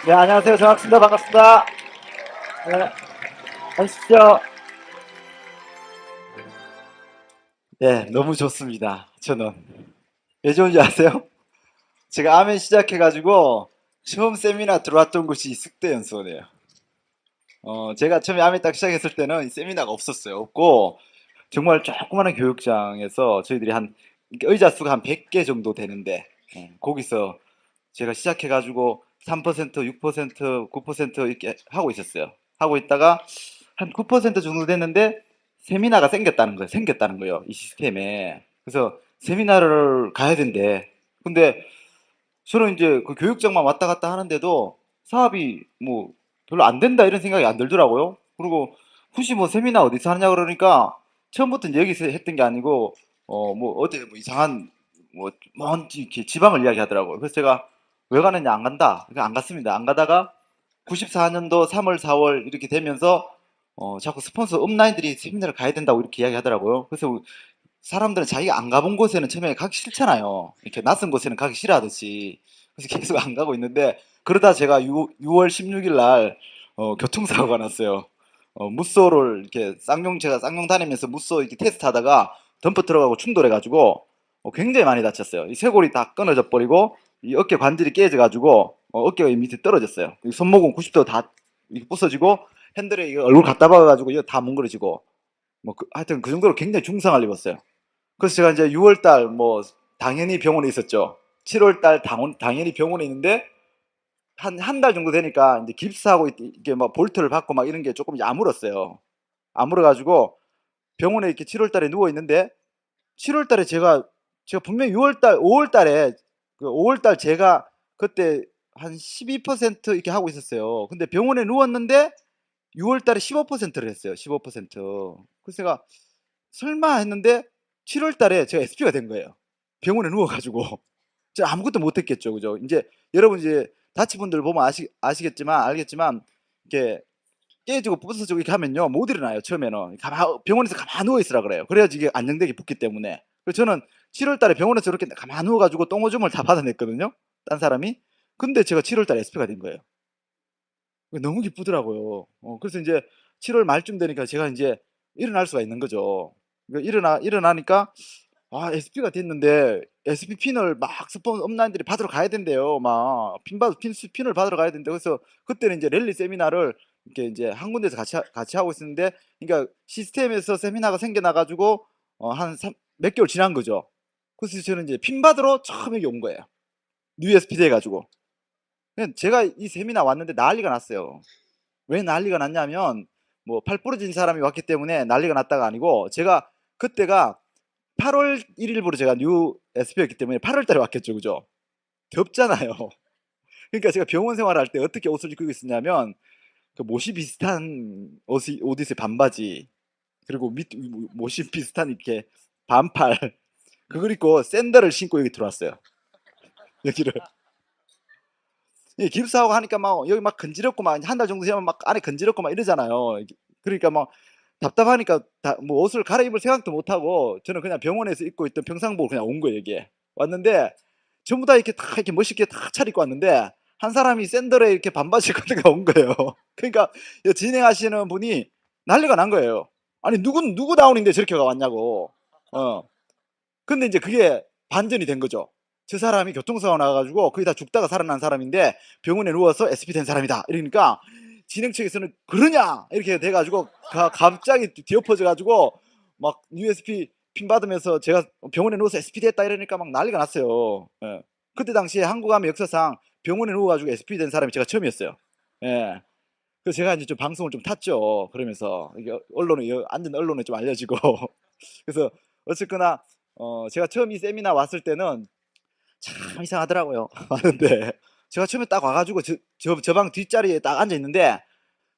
네, 안녕하세요. 정학습니다. 반갑습니다. 네, 하시죠. 네, 너무 좋습니다. 저는. 왜 좋은지 아세요? 제가 아멘 시작해가지고 처음 세미나 들어왔던 곳이 숙대연수원이에요. 제가 처음에 아멘 딱 시작했을 때는 이 세미나가 없었어요. 없고, 정말 조그마한 교육장에서 저희들이 의자 수가 한 100개 정도 되는데, 거기서 제가 시작해가지고 3%, 6%, 9% 이렇게 하고 있었어요. 하고 있다가 한 9% 정도 됐는데 세미나가 생겼다는 거예요. 이 시스템에. 그래서 세미나를 가야 된대. 근데 저는 이제 그 교육장만 왔다 갔다 하는데도 사업이 뭐 별로 안 된다 이런 생각이 안 들더라고요. 그리고 혹시 뭐 세미나 어디서 하느냐 그러니까 처음부터 이제 여기서 했던 게 아니고 뭐 어디 뭐 이상한 뭐먼 이렇게 지방을 이야기하더라고요. 그래서 제가 왜 가느냐 안 간다. 그러니까 안 갔습니다. 안 가다가 94년도 3월 4월 이렇게 되면서 자꾸 스폰서 업라인들이 세미나를 가야 된다고 이렇게 이야기하더라고요. 그래서 사람들은 자기가 안 가본 곳에는 처음에 가기 싫잖아요. 이렇게 낯선 곳에는 가기 싫어하듯이. 그래서 계속 안 가고 있는데, 그러다 제가 6월 16일 날, 교통사고가 났어요. 무쏘를 이렇게 제가 쌍용 다니면서 무쏘 이렇게 테스트 하다가 덤프 들어가고 충돌해가지고, 굉장히 많이 다쳤어요. 이 쇄골이 다 끊어져 버리고, 이 어깨 관절이 깨져가지고, 어깨가 이 밑에 떨어졌어요. 이 손목은 90도 다 이렇게 부서지고, 핸들에 이거 얼굴 갖다 박아가지고, 이거 다 뭉그러지고, 하여튼 그 정도로 굉장히 중상을 입었어요. 그래서 제가 이제 6월 달 뭐 당연히 병원에 있었죠. 7월 달 당연히 병원에 있는데 한 달 정도 되니까 이제 깁스하고 이게 막 볼트를 받고 막 이런 게 조금 야물었어요. 아물어 가지고 병원에 이렇게 7월 달에 누워 있는데 7월 달에 제가 분명히 6월 달, 5월 달에 그 5월 달 제가 그때 한 12% 이렇게 하고 있었어요. 근데 병원에 누웠는데 6월 달에 15%를 했어요. 15%. 그래서 제가 설마 했는데 7월 달에 제가 SP가 된 거예요. 병원에 누워가지고. 제가 아무것도 못했겠죠. 그죠? 이제 여러분 이제 다친 분들 보면 알겠지만, 이렇게 깨지고 부서지고 이렇게 하면요. 못 일어나요. 처음에는. 병원에서 가만 누워 있으라 그래요. 그래야지 이게 안정되게 붙기 때문에. 그래서 저는 7월 달에 병원에서 이렇게 가만 누워가지고 똥오줌을 다 받아냈거든요. 딴 사람이. 근데 제가 7월 달에 SP가 된 거예요. 너무 기쁘더라고요. 그래서 이제 7월 말쯤 되니까 제가 이제 일어날 수가 있는 거죠. 그러니까 일어나니까 SP가 됐는데 SP 핀을 막 스폰 업라인들이 받으러 가야 된대요. 막 핀을 받으러 가야 된대. 그래서 그때는 이제 랠리 세미나를 이렇게 이제 한 군데서 같이 하고 있었는데, 그러니까 시스템에서 세미나가 생겨나 가지고 몇 개월 지난 거죠. 그래서 저는 이제 핀 받으러 처음 여기 온 거예요. 뉴 SP 돼 가지고. 제가 이 세미나 왔는데 난리가 났어요. 왜 난리가 났냐면 뭐 팔 부러진 사람이 왔기 때문에 난리가 났다가 아니고, 제가 그때가 8월 1일부로 제가 뉴 SP였기 때문에 8월 달에 왔겠죠. 그죠? 덥잖아요. 그러니까 제가 병원 생활할 때 어떻게 옷을 입고 있었냐면 그 못이 비슷한 옷 있어요. 반바지. 그리고 못이 비슷한 이렇게 반팔. 그걸 입고 샌들을 신고 여기 들어왔어요. 여기를. 예, 깁스하고 하니까 막 여기 막 건지럽고 막 한 달 정도 지나면 막 안에 건지럽고 막 이러잖아요. 그러니까 막 답답하니까 뭐 옷을 갈아입을 생각도 못 하고 저는 그냥 병원에서 입고 있던 평상복을 그냥 온 거예요, 여기에. 왔는데 전부 다 이렇게 다 이렇게 멋있게 다 차리고 왔는데 한 사람이 샌들에 이렇게 반바지 같은 거 온 거예요. 그러니까 진행하시는 분이 난리가 난 거예요. 아니 누구 다운인데 저렇게 왔냐고. 어. 근데 이제 그게 반전이 된 거죠. 저 사람이 교통사고 나가지고 거의 다 죽다가 살아난 사람인데 병원에 누워서 SP 된 사람이다. 이러니까 진행 측에서는 그러냐 이렇게 돼가지고 갑자기 뒤엎어져가지고 막 USB 핀 받으면서 제가 병원에 누워서 SP 됐다 이러니까 막 난리가 났어요. 예. 그때 당시에 한국암의 역사상 병원에 누워가지고 SP 된 사람이 제가 처음이었어요. 예. 그래서 제가 이제 좀 방송을 좀 탔죠. 그러면서 이게 앉은 언론에 좀 알려지고 그래서 어쨌거나 제가 처음 이 세미나 왔을 때는 참 이상하더라고요. 왔는데 제가 처음에 딱 와가지고 저 방 뒷자리에 딱 앉아 있는데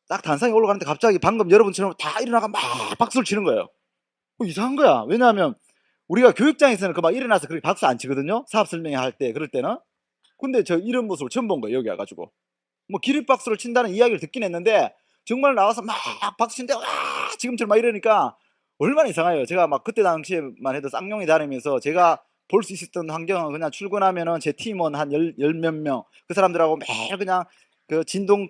딱 단상에 올라가는데 갑자기 방금 여러분처럼 다 일어나가 막 박수를 치는 거예요. 이상한 거야. 왜냐하면 우리가 교육장에서는 그 막 일어나서 그렇게 박수 안 치거든요. 사업 설명회 할 때 그럴 때는. 근데 저 이런 모습을 처음 본 거예요. 여기 와가지고. 뭐 기립박수를 친다는 이야기를 듣긴 했는데 정말 나와서 막 박수 치는데 와 지금처럼 막 이러니까 얼마나 이상해요. 제가 막 그때 당시에만 해도 쌍용이 다니면서 제가 볼 수 있었던 환경은 그냥 출근하면은 제 팀원 한 열 몇 명 그 사람들하고 매일 그냥 그 진동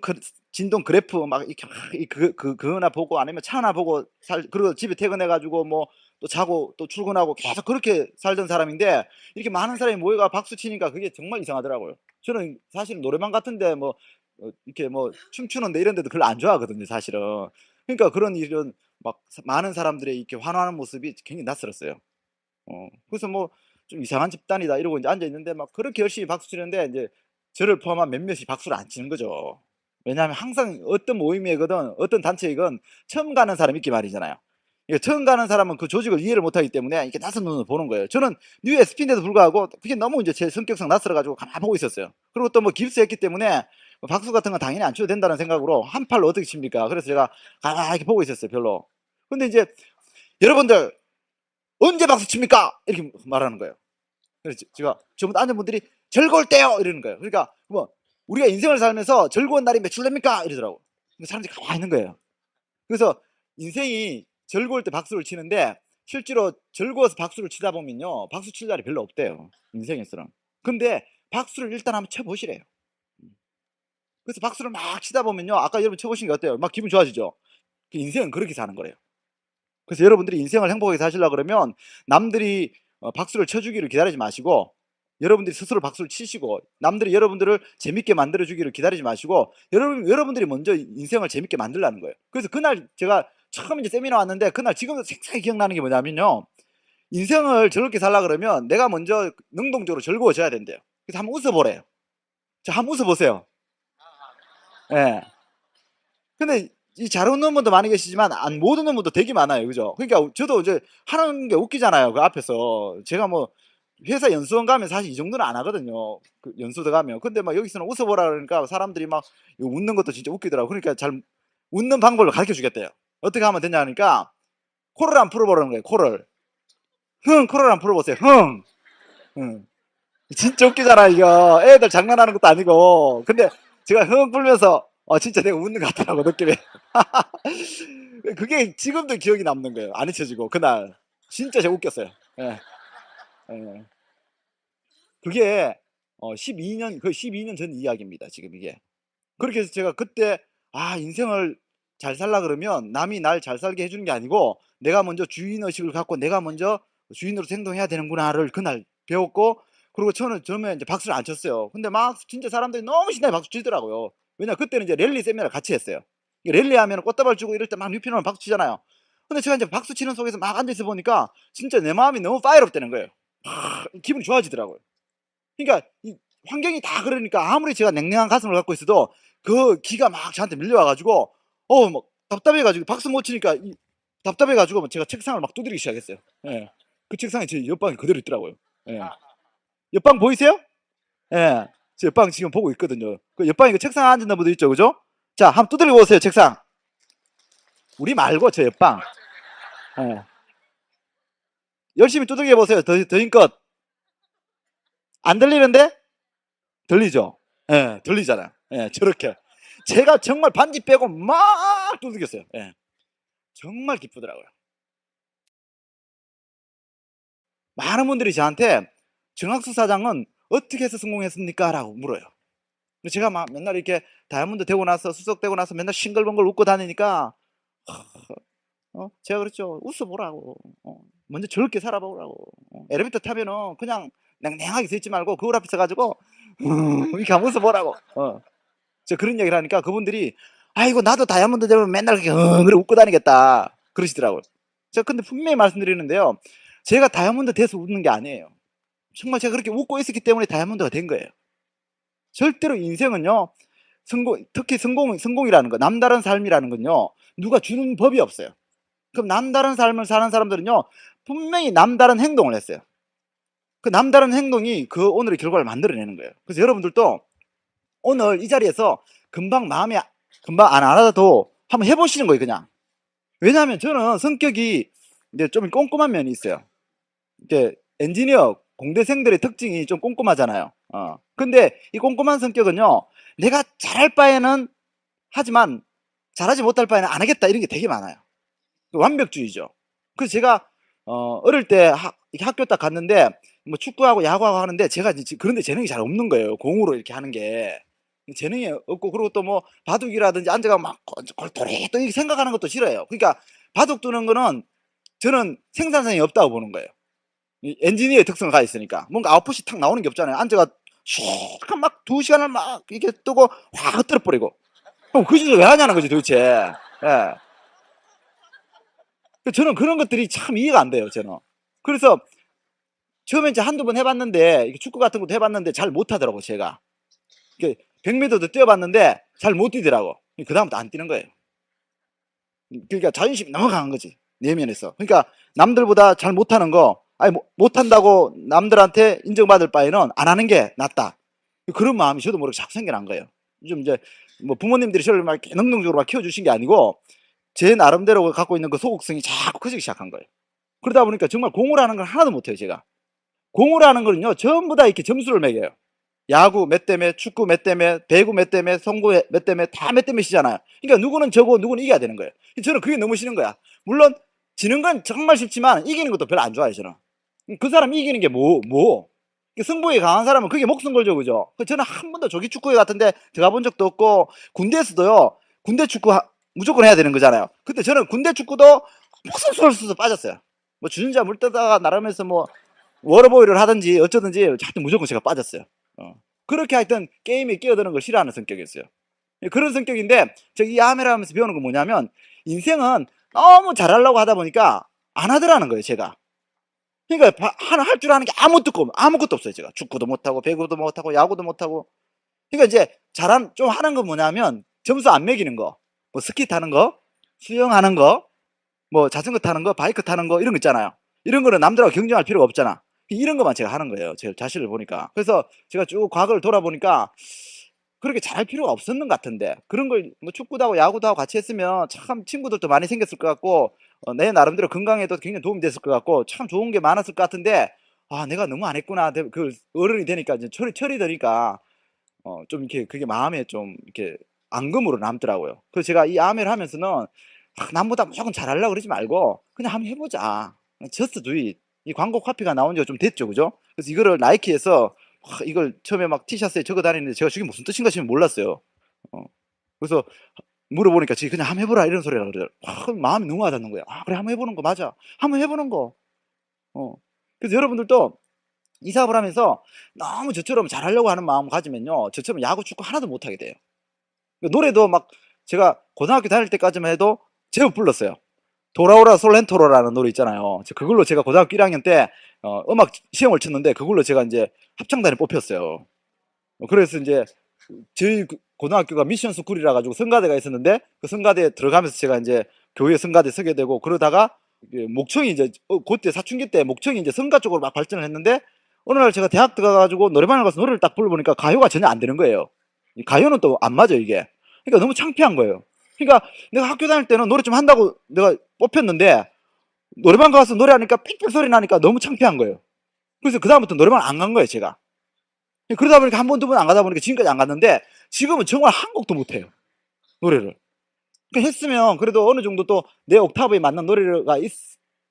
그래프 막 이렇게 그거나 보고 아니면 차나 보고 그리고 집에 퇴근해 가지고 뭐 또 자고 또 출근하고 계속 그렇게 살던 사람인데 이렇게 많은 사람이 모여가 박수 치니까 그게 정말 이상하더라고요. 저는 사실 노래방 같은데 뭐 이렇게 뭐 춤추는데 이런 데도 별로 안 좋아하거든요, 사실은. 그러니까 그런 이런 막 많은 사람들의 이렇게 환호하는 모습이 굉장히 낯설었어요. 그래서 뭐 '좀 이상한 집단이다.' 이러고 인제 앉아 있는데 막 그렇게 열심히 박수 치는데 인제 저를 포함한 몇몇이 박수를 안 치는 거죠. 왜냐하면 항상 어떤 모임이건 어떤 단체이건 처음 가는 사람이 있기 마련이잖아요. 예, 처음 가는 사람은 그 조직을 이해를 못 하기 때문에 이렇게 낯선 눈으로 보는 거예요. 저는 뉴 SP인데도 불구하고 그게 너무 인제 제 성격상 낯설어 가지고 가만히 보고 있었어요. 그리고 또 뭐 깁스했기 때문에 뭐 박수 같은 건 당연히 안 쳐도 된다는 생각으로 한 팔로 어떻게 칩니까? 그래서 제가 가만히 이렇게 보고 있었어요, 별로. 근데 인제 "여러분들 언제 박수 칩니까?" 이렇게 말하는 거예요. 그래서 제가 전부 다 앉은 분들이 "즐거울 때요." 이러는 거예요. 그러니까 뭐 "우리가 인생을 살면서 즐거운 날이 며칠 됩니까?" 이러더라고. 근데 사람들이 가만히 있는 거예요. 그래서 인생이 즐거울 때 박수를 치는데 실제로 즐거워서 박수를 치다 보면요. 박수 칠 날이 별로 없대요, 인생에서는. 근데 박수를 일단 한번 쳐 보시래요. 음. 그래서 박수를 막 치다 보면요. 아까 여러분 쳐 보신 게 어때요? 막 기분 좋아지죠? 그 인생은 그렇게 사는 거래요. 그래서 여러분들이 인생을 행복하게 사시려고 그러면 남들이 박수를 쳐 주기를 기다리지 마시고 여러분들이 스스로 박수를 치시고 남들이 여러분들을 재밌게 만들어 주기를 기다리지 마시고 여러분들이 먼저 인생을 재밌게 만들라는 거예요. 그래서 그날 제가 처음 이제 세미나 왔는데 그날 지금도 생생히 기억나는 게 뭐냐면요. 인생을 즐겁게 살려고 그러면 내가 먼저 능동적으로 즐거워져야 된대요. 그래서 한번 웃어 보래요. 자, 한번 웃어 보세요. 예. 근데 이 잘 웃는 분도 많이 계시지만 안 못 웃는 분도 되게 많아요. 그죠? 그러니까 저도 이제 하는 게 웃기잖아요, 그 앞에서. 제가 뭐 회사 연수원 가면 사실 이 정도는 안 하거든요, 그 연수대 가면. 근데 막 여기서는 웃어 보라 그러니까 사람들이 막 이거 웃는 것도 진짜 웃기더라고요. 그러니까 잘 웃는 방법을 가르쳐 주겠대요. 어떻게 하면 되냐 하니까 코를 한번 풀어 보라는 거예요, 코를. 코를 한번 풀어 보세요. 흥. 응. 진짜 웃기잖아 이거. 애들 장난하는 것도 아니고. 근데 제가 흥 풀면서 진짜 내가 웃는 것 같더라고 느낌이. 그게 지금도 기억이 남는 거예요. 안 잊혀지고 그날. 진짜 제가 웃겼어요. 예. 예. 그게 12년 거의 12년 전 이야기입니다 지금 이게. 그렇게 해서 제가 그때 '아 인생을 잘 살라 그러면 남이 날 잘 살게 해 주는 게 아니고 내가 먼저 주인 의식을 갖고 내가 먼저 주인으로서 행동해야 되는구나.'를 그날 배웠고 그리고 저는 처음에 인제 박수를 안 쳤어요. 근데 막 진짜 사람들이 너무 신나게 박수 치더라고요. 왜냐면 그때는 이제 랠리 세미나를 같이 했어요. 이 랠리하면은 꽃다발 주고 이럴 때 막 뉴피너는 박수 치잖아요. 근데 제가 인제 박수 치는 속에서 막 앉아 있어 보니까 진짜 내 마음이 너무 파이어롭 되는 거예요. 기분이 좋아지더라고요. 그러니까 이 환경이 다 그러니까 아무리 제가 냉랭한 가슴을 갖고 있어도 그 기가 막 저한테 밀려와 가지고 막 답답해 가지고 박수 못 치니까 답답해 가지고 제가 책상을 막 두드리기 시작했어요. 예. 그 책상에 제 옆방이 그대로 있더라고요. 예. 옆방 보이세요? 예. 제 옆방 지금 보고 있거든요. 그 옆방에 그 책상에 앉은 분들 있죠. 그죠? 자, 한번 두드리고 오세요, 책상. 우리 말고 저 옆방. 예. 열심히 두들겨 보세요. 더 힘껏. 안 들리는데? 들리죠? 예. 들리잖아요. 예. 저렇게. 제가 정말 반지 빼고 막 두들겼어요. 예. 정말 기쁘더라고요. 많은 분들이 저한테 "정학수 사장은 어떻게 해서 성공했습니까?" 라고 물어요. 근데 제가 막 맨날 이렇게 다이아몬드 되고 나서 수석되고 나서 맨날 싱글벙글 웃고 다니니까 제가 그랬죠. "웃어 보라고. 먼저 즐겁게 살아 보라고. 엘리베이터 타면은 그냥 냉랭하게 서 있지 말고 거울 앞에 서 가지고 이렇게 한번 웃어 보라고." 제가 그런 얘기를 하니까 그분들이 "아이고 나도 다이아몬드 되면 맨날 그렇게 그래 웃고 다니겠다." 그러시더라고요. 제가 근데 분명히 말씀드리는데요. 제가 다이아몬드 돼서 웃는 게 아니에요. 정말 제가 그렇게 웃고 있었기 때문에 다이아몬드가 된 거예요. 절대로 인생은요. 특히 성공이라는 거 남다른 삶이라는 건요. 누가 주는 법이 없어요. 그럼 남다른 삶을 사는 사람들은요. 분명히 남다른 행동을 했어요. 그 남다른 행동이 그 오늘의 결과를 만들어내는 거예요. 그래서 여러분들도 오늘 이 자리에서 금방 안 알아도 한번 해 보시는 거예요 그냥. 왜냐하면 저는 성격이 이제 좀 꼼꼼한 면이 있어요. 이제 엔지니어 공대생들의 특징이 좀 꼼꼼하잖아요. 근데 이 꼼꼼한 성격은요. 내가 잘할 바에는 하지만 잘하지 못할 바에는 안 하겠다 이런 게 되게 많아요. 그 완벽주의죠. 그래서 제가 어릴 때 이렇게 학교 딱 갔는데 뭐 축구하고 야구하고 하는데 제가 그런 데 재능이 잘 없는 거예요. 공으로 이렇게 하는 게. 재능이 없고, 그리고 또 뭐 바둑이라든지 앉아가 막 골똘히 또 이렇게 생각하는 것도 싫어요. 그러니까 바둑 두는 거는 저는 생산성이 없다고 보는 거예요. 엔지니어의 특성을 가지고 있으니까. 뭔가 아웃풋이 탁 나오는 게 없잖아요. 앉아가 슉 막 2시간을 막 이렇게 뜨고 확 흩뜨려 버리고. 그럼 그 짓을 왜 하냐는 거지 도대체. 예. 저는 그런 것들이 참 이해가 안 돼요, 저는. 그래서 처음에 이제 한두 번 해봤는데, 축구 같은 것도 해봤는데 잘 못하더라고, 제가. 100m도 뛰어봤는데 잘 못 뛰더라고. 그다음부터 안 뛰는 거예요. 그러니까 자존심이 너무 강한 거지, 내면에서. 그러니까 남들보다 잘 못하는 거, 아니 못한다고 남들한테 인정받을 바에는 안 하는 게 낫다. 그런 마음이 저도 모르게 자꾸 생겨난 거예요. 좀 이제 뭐 부모님들이 저를 막 능동적으로 막 키워주신 게 아니고 제 나름대로 갖고 있는 그 소극성이 자꾸 커지기 시작한 거예요. 그러다 보니까 정말 공을 하는 걸 하나도 못해요, 제가. 공을 하는 거는요, 전부 다 이렇게 점수를 매겨요. 야구 몇 대 몇, 축구 몇 대 몇, 배구 몇 대 몇, 송구 몇 대 몇, 다 몇 대 몇이잖아요. 그러니까 누구는 저고 누구는 이겨야 되는 거예요. 저는 그게 너무 싫은 거야. 물론 지는 건 정말 싫지만 이기는 것도 별로 안 좋아해요, 저는. 그 사람 이기는 게 뭐. 승부에 강한 사람은 그게 목숨 걸죠, 그죠? 저는 한 번도 조기 축구회 같은데 들어가 본 적도 없고, 군대에서도요, 군대 축구 무조건 해야 되는 거잖아요. 근데 저는 군대 축구도 목숨 걸어서 빠졌어요. 뭐 주전자 물 뜨다가 나르면서 뭐 워러보이를 하든지 어쩌든지 하여튼 무조건 제가 빠졌어요. 그렇게 하여튼 게임에 끼어드는 걸 싫어하는 성격이었어요. 그런 성격인데 저기 야매라 하면서 배우는 건 뭐냐면, 인생은 너무 잘하려고 하다 보니까 안 하더라는 거예요, 제가. 그러니까 할 줄 아는 게 아무것도 없어요, 제가. 축구도 못하고 배구도 못하고 야구도 못하고. 그러니까 이제 좀 하는 건 뭐냐면 점수 안 매기는 거, 뭐 스키 타는 거, 수영하는 거, 뭐 자전거 타는 거, 바이크 타는 거, 이런 거 있잖아요. 이런 거는 남들하고 경쟁할 필요가 없잖아. 이런 것만 제가 하는 거예요, 제 자신을 보니까. 그래서 제가 쭉 과거를 돌아보니까 그렇게 잘할 필요가 없었는 것 같은데, 그런 걸 뭐 축구도 하고 야구도 하고 같이 했으면 참 친구들도 많이 생겼을 것 같고, 내 나름대로 건강에도 굉장히 도움이 됐을 것 같고, 참 좋은 게 많았을 것 같은데, 아 내가 너무 안 했구나. 그 어른이 되니까 이제 철이 드니까 좀 이렇게 그게 마음에 좀 이렇게 앙금으로 남더라고요. 그래서 제가 이 아메를 하면서는 남보다 무조건 잘하려고 그러지 말고 그냥 한번 해보자. 저스트 두잇. 이 광고 카피가 나온 지가 좀 됐죠, 그죠? 그래서 이거를 나이키에서 이걸 처음에 막 티셔츠에 적어 다니는데 제가 저게 무슨 뜻인가 지금 몰랐어요. 어. 그래서 물어보니까 지금 그냥 한번 해보라 이런 소리라 그래요. 마음이 너무 와닿는 거예요. 그래, 한번 해보는 거 맞아. 한번 해보는 거. 그래서 여러분들도 이 사업을 하면서 너무 저처럼 잘하려고 하는 마음 가지면요, 저처럼 야구 축구 하나도 못하게 돼요. 노래도 막 제가 고등학교 다닐 때까지만 해도 제법 불렀어요. 돌아오라 솔렌토로라는 노래 있잖아요. 그걸로 제가 고등학교 1학년 때 음악 시험을 쳤는데 그걸로 제가 이제 합창단에 뽑혔어요. 그래서 이제 저희 고등학교가 미션 스쿨이라 가지고 성가대가 있었는데 그 성가대에 들어가면서 제가 이제 교회 성가대 서게 되고, 그러다가 목청이 이제 그때 사춘기 때 목청이 이제 성가 쪽으로 막 발전을 했는데, 어느 날 제가 대학 들어가가지고 노래방을 가서 노래를 딱 불러보니까 가요가 전혀 안 되는 거예요. 가요는 또 안 맞아 이게. 그러니까 너무 창피한 거예요. 그러니까 내가 학교 다닐 때는 노래 좀 한다고 내가 뽑혔는데 노래방 가서 노래하니까 삑삑 소리 나니까 너무 창피한 거예요. 그래서 그다음부터 노래방 안 간 거예요, 제가. 그러다 보니까 한 번, 두 번 안 가다 보니까 지금까지 안 갔는데, 지금은 정말 한 곡도 못해요, 노래를. 그러니까 했으면 그래도 어느 정도 또 내 옥타브에 맞는 노래가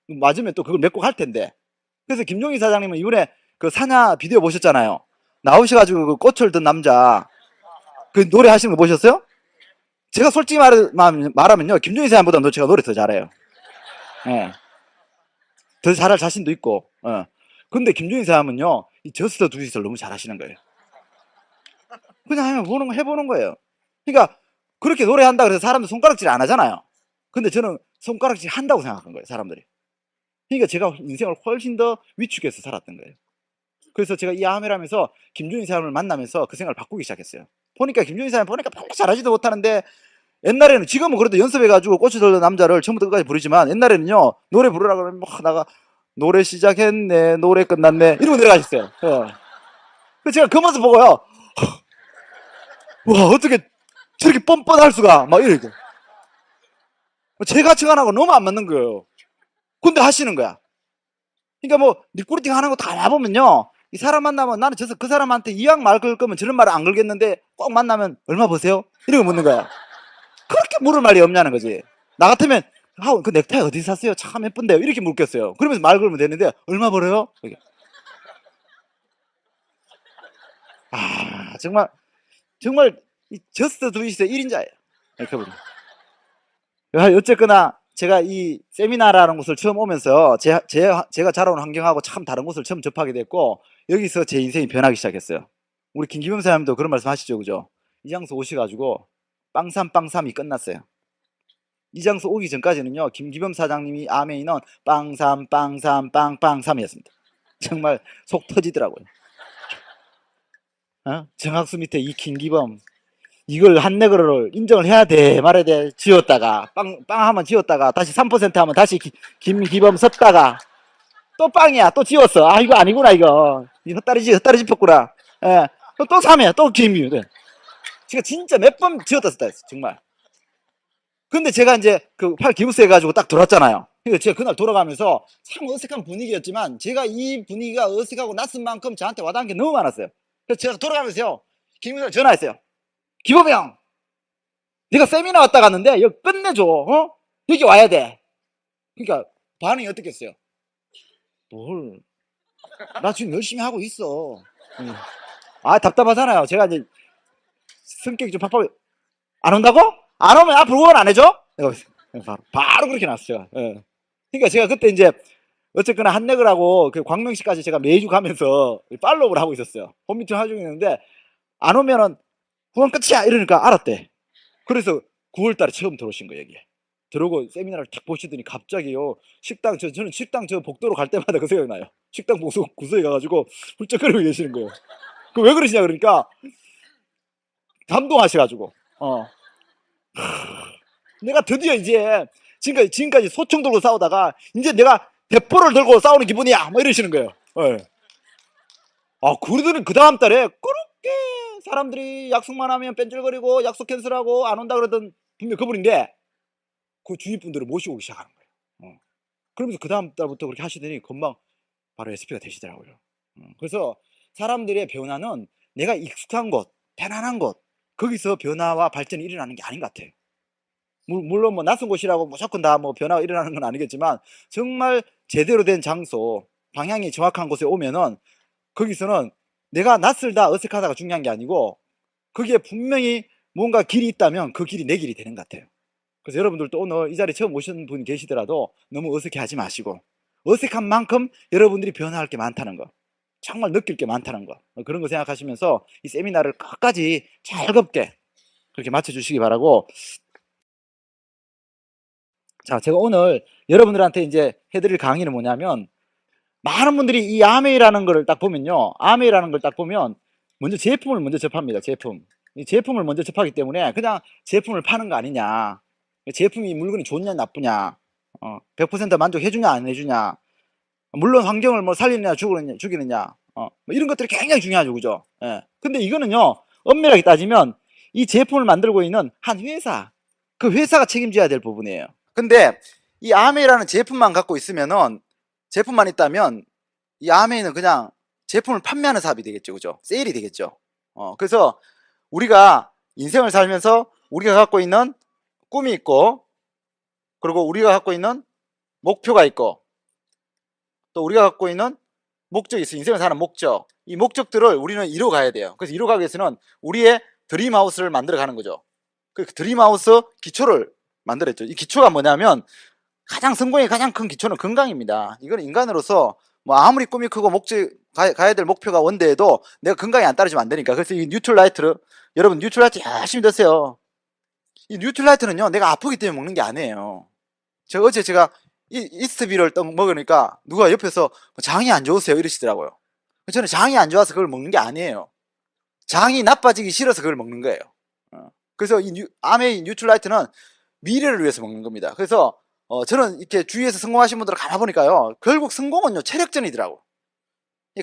맞으면 또 그걸 몇 곡 할 텐데. 그래서 김종희 사장님은 이번에 그 사냐 비디오 보셨잖아요. 나오셔가지고 그 꽃을 든 남자 그 노래 하시는 거 보셨어요? 제가 솔직히 말하면요, 김종희 사장보다 제가 노래 더 잘해요. 예. 더 잘할 자신도 있고. 근데 김종희 사람은요, 이 저스트 두잇을 너무 잘하시는 거예요. 그냥 해보는 거예요. 그러니까 그렇게 노래한다 그래서 사람들 손가락질 안 하잖아요. 근데 저는 손가락질 한다고 생각한 거예요, 사람들이. 그러니까 제가 인생을 훨씬 더 위축해서 살았던 거예요. 그래서 제가 이 아메를 하면서 김종희 사람을 만나면서 그 생각을 바꾸기 시작했어요. 보니까 김종희 사람 보니까 별로 잘하지도 못하는데, 옛날에는, 지금은 그래도 연습해가지고 꽃이 들던 남자를 처음부터 끝까지 부르지만, 옛날에는요, 노래 부르라 그러면 막 나가 노래 시작했네, 노래 끝났네, 이러고 내려가셨어요. 그래서 제가 그 모습 보고요, 와, 어떻게 저렇게 뻔뻔할 수가, 막 이러고. 제 가치관하고 너무 안 맞는 거예요. 근데 하시는 거야. 그러니까 뭐 리크루팅 하는 거 다 와보면요, 이 사람 만나면 나는 그 사람한테 이왕 말 걸 거면 저런 말을 안 걸겠는데 꼭 만나면 얼마 버세요? 이러고 묻는 거야. 그렇게 물을 말이 없냐는 거지. 나 같으면 그 넥타이 어디 샀어요? 참 예쁜데요, 이렇게 물겠어요. 그러면서 말 걸면 되는데 얼마 벌어요? 정말 정말 이 저스트 두잇의 1인자예요. 그분이. 어쨌거나 제가 이 세미나라는 곳을 처음 오면서 제가 자라온 환경하고 참 다른 곳을 처음 접하게 됐고, 여기서 제 인생이 변하기 시작했어요. 우리 김기범 사장님도 그런 말씀 하시죠, 그죠? 이 장소 오셔가지고 빵삼빵삼이 끝났어요. 이 장소 오기 전까지는요, 김기범 사장님이 아메이는 빵삼빵삼빵빵삼이었습니다. 정말 속 터지더라고요. 정학수 밑에 이 김기범, 이걸 한내거를 인정을 해야 돼 말아야 돼. 지웠다가 빵 하면 지웠다가 다시 3% 하면 다시 김기범 섰다가 또 빵이야, 또 지웠어. 아, 이거 아니구나, 이거 헛다리 짚었구나. 예. 또 3이야, 또 김유. 네. 제가 진짜 몇 번 지웠다 썼다 했어, 정말. 근데 제가 이제 그 팔 기부스 해가지고 딱 돌았잖아요. 그러니까 제가 그날 돌아가면서 참 어색한 분위기였지만, 제가 이 분위기가 어색하고 낯선 만큼 저한테 와닿은 게 너무 많았어요. 그래서 제가 돌아가면서요, 김유를 전화했어요. 기범이 형, 네가 세미나 왔다 갔는데 여기 끝내줘. 여기 와야 돼. 그러니까 반응이 어떻겠어요? 뭘? 나 지금 열심히 하고 있어. 아, 답답하잖아요. 제가 이제 성격이 좀 팍팍. 안 온다고? 안 오면 앞으로 후원 안 해줘? 바로 그렇게 나왔어요. 예. 그러니까 제가 그때 이제 어쨌거나 한내그라고 그 광명시까지 제가 매주 가면서 팔로우를 하고 있었어요. 홈미팅 하고 있는데 안 오면은 후원 끝이야 이러니까 알았대. 그래서 9월달에 처음 들어오신 거예요, 여기에. 들어오고 세미나를 탁 보시더니 갑자기요, 저는 식당 저 복도로 갈 때마다 그 생각이 나요. 식당 구석에 가가지고 훌쩍거리고 계시는 거예요. 그 왜 그러시냐 그러니까 감동하셔가지고, 내가 드디어 이제 지금까지 소총 들고 싸우다가 이제 내가 대포를 들고 싸우는 기분이야, 뭐 이러시는 거예요. 네. 아, 그러더니 그 다음 달에 그렇게 사람들이 약속만 하면 뺀질거리고 약속 캔슬하고 안 온다 그러던 분명 그분인데, 그 주위 분들을 모시고 오기 시작하는 거예요. 그러면서 그 다음 달부터 그렇게 하시더니 금방 바로 SP가 되시더라고요. 그래서 사람들의 변화는 내가 익숙한 곳, 편안한 곳, 거기서 변화와 발전이 일어나는 게 아닌 것 같아요. 물론 뭐 낯선 곳이라고 무조건 다 뭐 변화가 일어나는 건 아니겠지만, 정말 제대로 된 장소, 방향이 정확한 곳에 오면은 거기서는 내가 낯설다 어색하다가 중요한 게 아니고, 거기에 분명히 뭔가 길이 있다면 그 길이 내 길이 되는 것 같아요. 그래서 여러분들도 오늘 이 자리에 처음 오신 분 계시더라도 너무 어색해 하지 마시고, 어색한 만큼 여러분들이 변화할 게 많다는 거, 정말 느낄 게 많다는 거, 그런 거 생각하시면서 이 세미나를 끝까지 즐겁게 그렇게 맞춰주시기 바라고. 자, 제가 오늘 여러분들한테 이제 해드릴 강의는 뭐냐면, 많은 분들이 이 아메이라는 걸 딱 보면요, 아메이라는 걸 딱 보면 먼저 제품을 먼저 접합니다. 이 제품을 먼저 접하기 때문에 그냥 제품을 파는 거 아니냐, 제품이 물건이 좋냐 나쁘냐, 100% 만족해주냐 안 해주냐, 물론 환경을 뭐 살리느냐 죽이느냐, 뭐 이런 것들이 굉장히 중요하죠, 그죠? 예. 근데 이거는요, 엄밀하게 따지면 이 제품을 만들고 있는 한 회사, 그 회사가 책임져야 될 부분이에요. 근데 이 아메이라는 제품만 갖고 있으면은, 제품만 있다면 이 아메이는 그냥 제품을 판매하는 사업이 되겠죠, 그죠? 세일이 되겠죠. 그래서 우리가 인생을 살면서 우리가 갖고 있는 꿈이 있고, 그리고 우리가 갖고 있는 목표가 있고, 또 우리가 갖고 있는 목적이 있어요. 인생을 사는 목적. 이 목적들을 우리는 이뤄가야 돼요. 그래서 이뤄가기 위해서는 우리의 드림하우스를 만들어가는 거죠. 그 드림하우스 기초를 만들었죠. 이 기초가 뭐냐면, 가장 성공의 가장 큰 기초는 건강입니다. 이건 인간으로서 뭐 아무리 꿈이 크고 가야 될 목표가 원대해도 내가 건강이 안 따르지면 안 되니까. 그래서 이 뉴트라이트를, 여러분 뉴트라이트 열심히 드세요. 이 뉴트라이트는요, 내가 아프기 때문에 먹는 게 아니에요. 어제 제가 이 이스트비를 떡 먹으니까 누가 옆에서 장이 안 좋으세요 이러시더라고요. 저는 장이 안 좋아서 그걸 먹는 게 아니에요. 장이 나빠지기 싫어서 그걸 먹는 거예요. 그래서 이 아메이 뉴트라이트는 미래를 위해서 먹는 겁니다. 그래서 저는 이렇게 주위에서 성공하신 분들을 가봐보니까요, 결국 성공은요 체력전이더라고.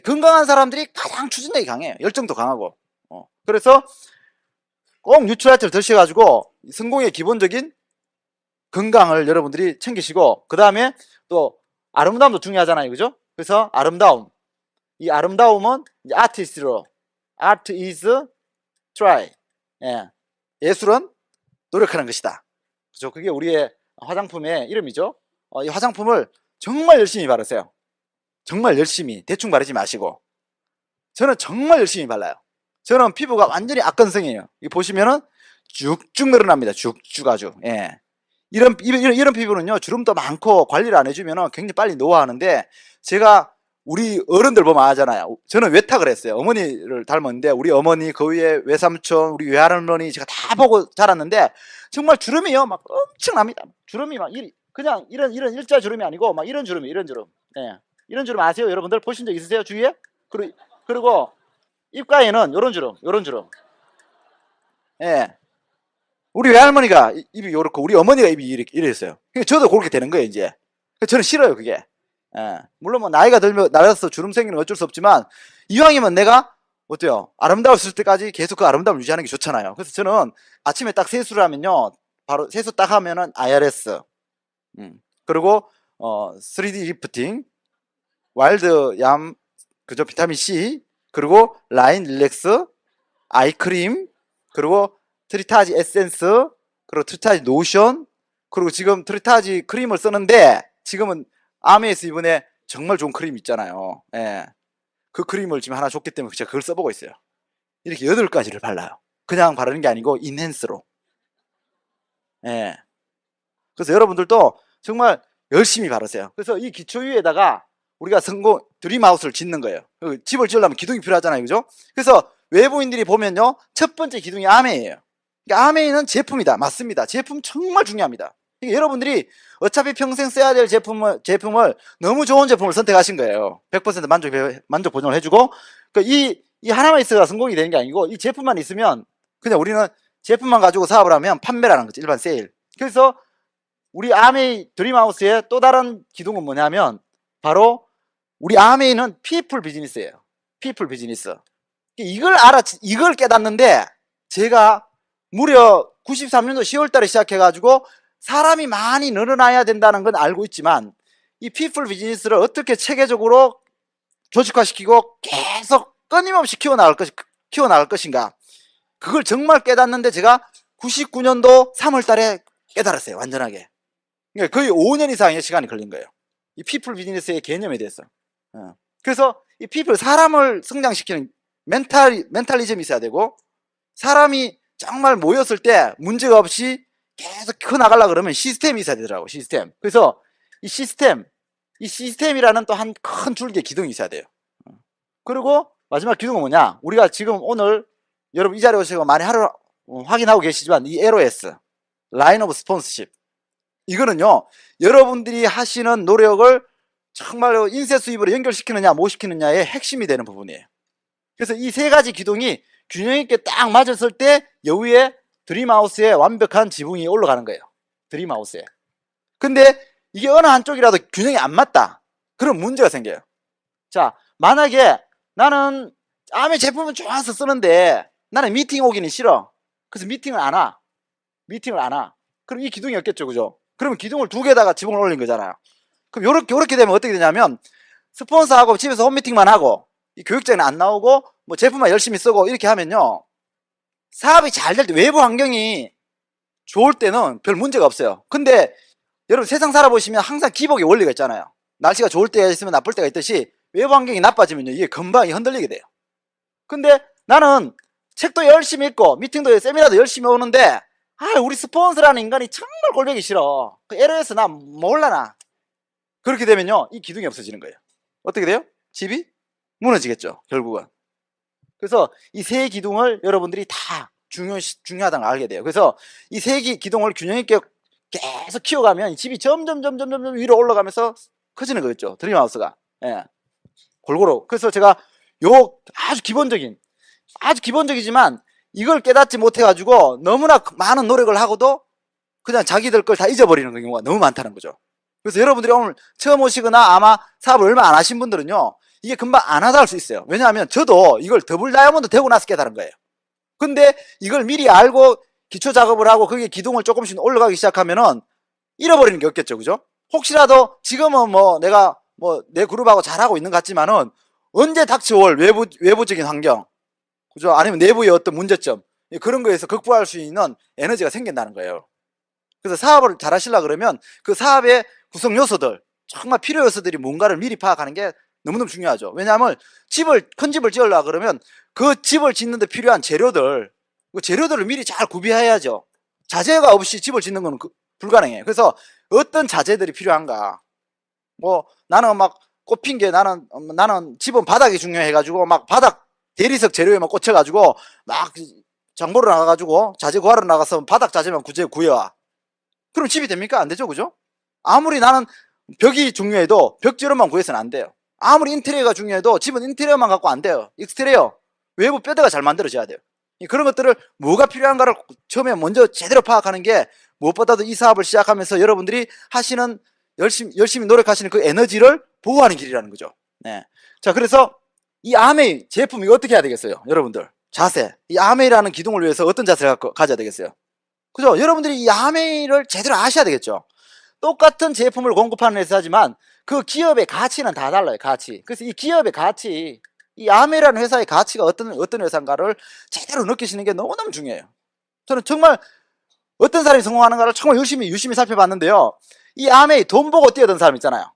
건강한 사람들이 가장 추진력이 강해요. 열정도 강하고. 그래서 꼭 뉴트라이트를 드셔가지고 성공의 기본적인 건강을 여러분들이 챙기시고, 그 다음에 또 아름다움도 중요하잖아요, 그죠? 그래서 아름다움, 이 아름다움은 아티스트로, Art is try, 예술은 노력하는 것이다, 그죠? 그게 우리의 화장품의 이름이죠. 이 화장품을 정말 열심히 바르세요. 정말 열심히, 대충 바르지 마시고. 저는 정말 열심히 발라요. 저는 피부가 완전히 악건성이에요. 이 보시면은 쭉쭉 늘어납니다. 쭉쭉 아주. 예. 이런 피부는요, 주름도 많고 관리를 안 해주면 굉장히 빨리 노화하는데, 제가 우리 어른들 보면 아잖아요. 저는 외탁을 했어요. 어머니를 닮았는데, 우리 어머니, 그 위에 외삼촌, 우리 외할머니 제가 다 보고 자랐는데, 정말 주름이요, 막 엄청납니다. 주름이 막, 그냥 이런 일자 주름이 아니고, 막 이런 주름이, 이런 주름. 예. 이런 주름 아세요? 여러분들 보신 적 있으세요? 주위에? 그리고 입가에는 요런 주름, 요런 주름. 예. 우리 외할머니가 입이 요렇고 우리 어머니가 입이 이랬어요. 저도 그렇게 되는 거예요, 이제. 저는 싫어요, 그게. 예. 물론 뭐 나이가 들어서 주름 생기는 건 어쩔 수 없지만, 이왕이면 내가 어때요? 아름다웠을 때까지 계속 그 아름다움을 유지하는 게 좋잖아요. 그래서 저는 아침에 딱 세수를 하면요, 바로 세수 딱 하면은 IRS, 그리고 3D 리프팅, 와일드 얌, 그죠? 비타민 C, 그리고 라인 릴렉스, 아이크림, 그리고 트리타지 에센스, 그리고 트리타지 로션, 그리고 지금 트리타지 크림을 쓰는데, 지금은 아메에서 이번에 정말 좋은 크림 있잖아요. 예. 그 크림을 지금 하나 줬기 때문에 제가 그걸 써보고 있어요. 이렇게 8가지를 발라요. 그냥 바르는 게 아니고 인핸스로. 예. 그래서 여러분들도 정말 열심히 바르세요. 그래서 이 기초 위에다가 우리가 드림하우스를 짓는 거예요. 집을 지으려면 기둥이 필요하잖아요, 그죠? 그래서 외부인들이 보면요, 첫 번째 기둥이 아메예요. 그러니까 아메이는 제품이다. 맞습니다. 제품 정말 중요합니다. 그러니까 여러분들이 어차피 평생 써야 될 제품을 너무 좋은 제품을 선택하신 거예요. 100% 만족 보장을 해주고, 그러니까 이 하나만 있어야 성공이 되는 게 아니고, 이 제품만 있으면 그냥 우리는 제품만 가지고 사업을 하면 판매라는 거죠. 일반 세일. 그래서 우리 아메이 드림하우스의 또 다른 기둥은 뭐냐면, 바로 우리 아메이는 피플 비즈니스예요. 피플 비즈니스. 이걸 깨닫는데, 제가 무려 93년도 10월 달에 시작해가지고 사람이 많이 늘어나야 된다는 건 알고 있지만, 이 피플 비즈니스를 어떻게 체계적으로 조직화시키고 계속 끊임없이 키워나갈 것인가, 그걸 정말 깨닫는데 제가 99년도 3월 달에 깨달았어요. 완전하게. 그러니까 거의 5년 이상의 시간이 걸린 거예요. 이 피플 비즈니스의 개념에 대해서. 그래서 이 피플, 사람을 성장시키는 멘탈리즘이 있어야 되고, 사람이 정말 모였을 때 문제가 없이 계속 커나가려고 그러면 시스템이 있어야 되더라고, 시스템. 그래서 이 시스템이라는 또 한 큰 줄기의 기둥이 있어야 돼요. 그리고 마지막 기둥은 뭐냐? 우리가 지금 오늘 여러분 이 자리에 오시고 많이 확인하고 계시지만, 이 LOS, 라인 오브 스폰서십, 이거는요, 여러분들이 하시는 노력을 정말로 인쇄 수입으로 연결시키느냐 못 시키느냐의 핵심이 되는 부분이에요. 그래서 이 3가지 기둥이 균형 있게 딱 맞았을 때 여기에 드림하우스의 완벽한 지붕이 올라가는 거예요. 드림하우스에. 근데 이게 어느 한쪽이라도 균형이 안 맞다, 그럼 문제가 생겨요. 자, 만약에 나는 아메 제품은 좋아서 쓰는데 나는 미팅 오기는 싫어. 그래서 미팅을 안 와. 그럼 이 기둥이 없겠죠, 그죠? 그러면 기둥을 2개에다가 지붕을 올린 거잖아요. 그럼 요렇게 되면 어떻게 되냐면, 스폰서하고 집에서 홈미팅만 하고 이 교육장에 안 나오고 뭐 제품만 열심히 쓰고 이렇게 하면요, 사업이 잘 될 때, 외부 환경이 좋을 때는 별 문제가 없어요. 근데 여러분 세상 살아보시면 항상 기복의 원리가 있잖아요. 날씨가 좋을 때가 있으면 나쁠 때가 있듯이 외부 환경이 나빠지면요, 이게 금방 흔들리게 돼요. 근데 나는 책도 열심히 읽고 미팅도 세미나도 열심히 오는데, 우리 스폰서라는 인간이 정말 꼴보기 싫어. 그 LOS 나 몰라나. 그렇게 되면요, 이 기둥이 없어지는 거예요. 어떻게 돼요? 집이 무너지겠죠, 결국은. 그래서 이 3 기둥을 여러분들이 다 중요하다는 걸 알게 돼요. 그래서 이 3 기둥을 균형 있게 계속 키워가면 이 집이 점점 위로 올라가면서 커지는 거겠죠, 드림하우스가. 예. 골고루. 그래서 제가 아주 기본적이지만 이걸 깨닫지 못해가지고 너무나 많은 노력을 하고도 그냥 자기들 걸 다 잊어버리는 경우가 너무 많다는 거죠. 그래서 여러분들이 오늘 처음 오시거나 아마 사업을 얼마 안 하신 분들은요, 이게 금방 안 하다 할 수 있어요. 왜냐하면 저도 이걸 더블 다이아몬드 되고 나서 깨달은 거예요. 근데 이걸 미리 알고 기초 작업을 하고 거기에 기둥을 조금씩 올라가기 시작하면은 잃어버리는 게 없겠죠, 그죠? 혹시라도 지금은 내가 내 그룹하고 잘하고 있는 것 같지만은, 언제 닥쳐올 외부적인 환경, 그죠? 아니면 내부의 어떤 문제점, 그런 거에서 극복할 수 있는 에너지가 생긴다는 거예요. 그래서 사업을 잘 하시려고 그러면 그 사업의 구성 요소들, 정말 필요 요소들이 뭔가를 미리 파악하는 게 너무너무 중요하죠. 왜냐하면 큰 집을 지으려고 그러면 그 집을 짓는 데 필요한 재료들, 그 재료들을 미리 잘 구비해야죠. 자재가 없이 집을 짓는 건 불가능해요. 그래서 어떤 자재들이 필요한가. 뭐 나는 막 꼽힌 게 나는 집은 바닥이 중요해가지고 막 바닥 대리석 재료에 막 꽂혀가지고 막 장보러 나가가지고 자재 구하러 나가서 바닥 자재만 구해와. 그럼 집이 됩니까? 안 되죠, 그죠? 아무리 나는 벽이 중요해도 벽 재료만 구해서는 안 돼요. 아무리 인테리어가 중요해도 집은 인테리어만 갖고 안 돼요. 익스테리어, 외부 뼈대가 잘 만들어져야 돼요. 그런 것들을 뭐가 필요한가를 처음에 먼저 제대로 파악하는 게 무엇보다도 이 사업을 시작하면서 여러분들이 하시는 열심히 노력하시는 그 에너지를 보호하는 길이라는 거죠. 네. 자, 그래서 이 아메이 제품이 어떻게 해야 되겠어요? 여러분들 자세, 이 아메이라는 기둥을 위해서 어떤 자세를 가져야 되겠어요? 그죠? 여러분들이 이 아메이를 제대로 아셔야 되겠죠. 똑같은 제품을 공급하는 회사지만 그 기업의 가치는 다 달라요. 가치. 그래서 이 기업의 가치, 이 아메이라는 회사의 가치가 어떤 회사인가를 제대로 느끼시는 게 너무너무 중요해요. 저는 정말 어떤 사람이 성공하는가를 정말 유심히 살펴봤는데요. 이 아메이 돈 보고 뛰어든 사람 있잖아요.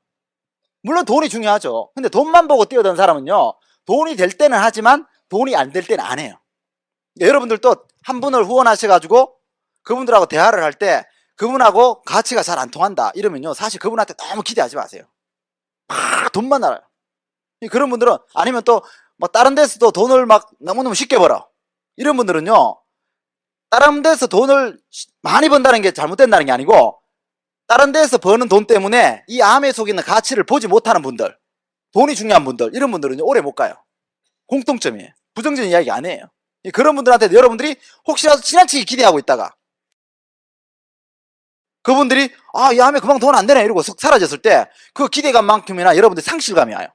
물론 돈이 중요하죠. 근데 돈만 보고 뛰어든 사람은요, 돈이 될 때는 하지만 돈이 안 될 때는 안 해요. 여러분들도 한 분을 후원하셔가지고 그분들하고 대화를 할 때 그분하고 가치가 잘 안 통한다 이러면요, 사실 그분한테 너무 기대하지 마세요. 막 돈만 알아요. 그런 분들은, 아니면 또 뭐 다른 데서도 돈을 막 너무너무 쉽게 벌어, 이런 분들은요, 다른 데서 돈을 많이 번다는 게 잘못된다는 게 아니고 다른 데서 버는 돈 때문에 이 암에 속에 있는 가치를 보지 못하는 분들, 돈이 중요한 분들, 이런 분들은 오래 못 가요. 공통점이에요. 부정적인 이야기 아니에요. 그런 분들한테 여러분들이 혹시라도 지나치게 기대하고 있다가 그분들이 이 암에 그만 돈 안 되네 이러고 쓱 사라졌을 때 그 기대감만큼이나 여러분들 상실감이 와요.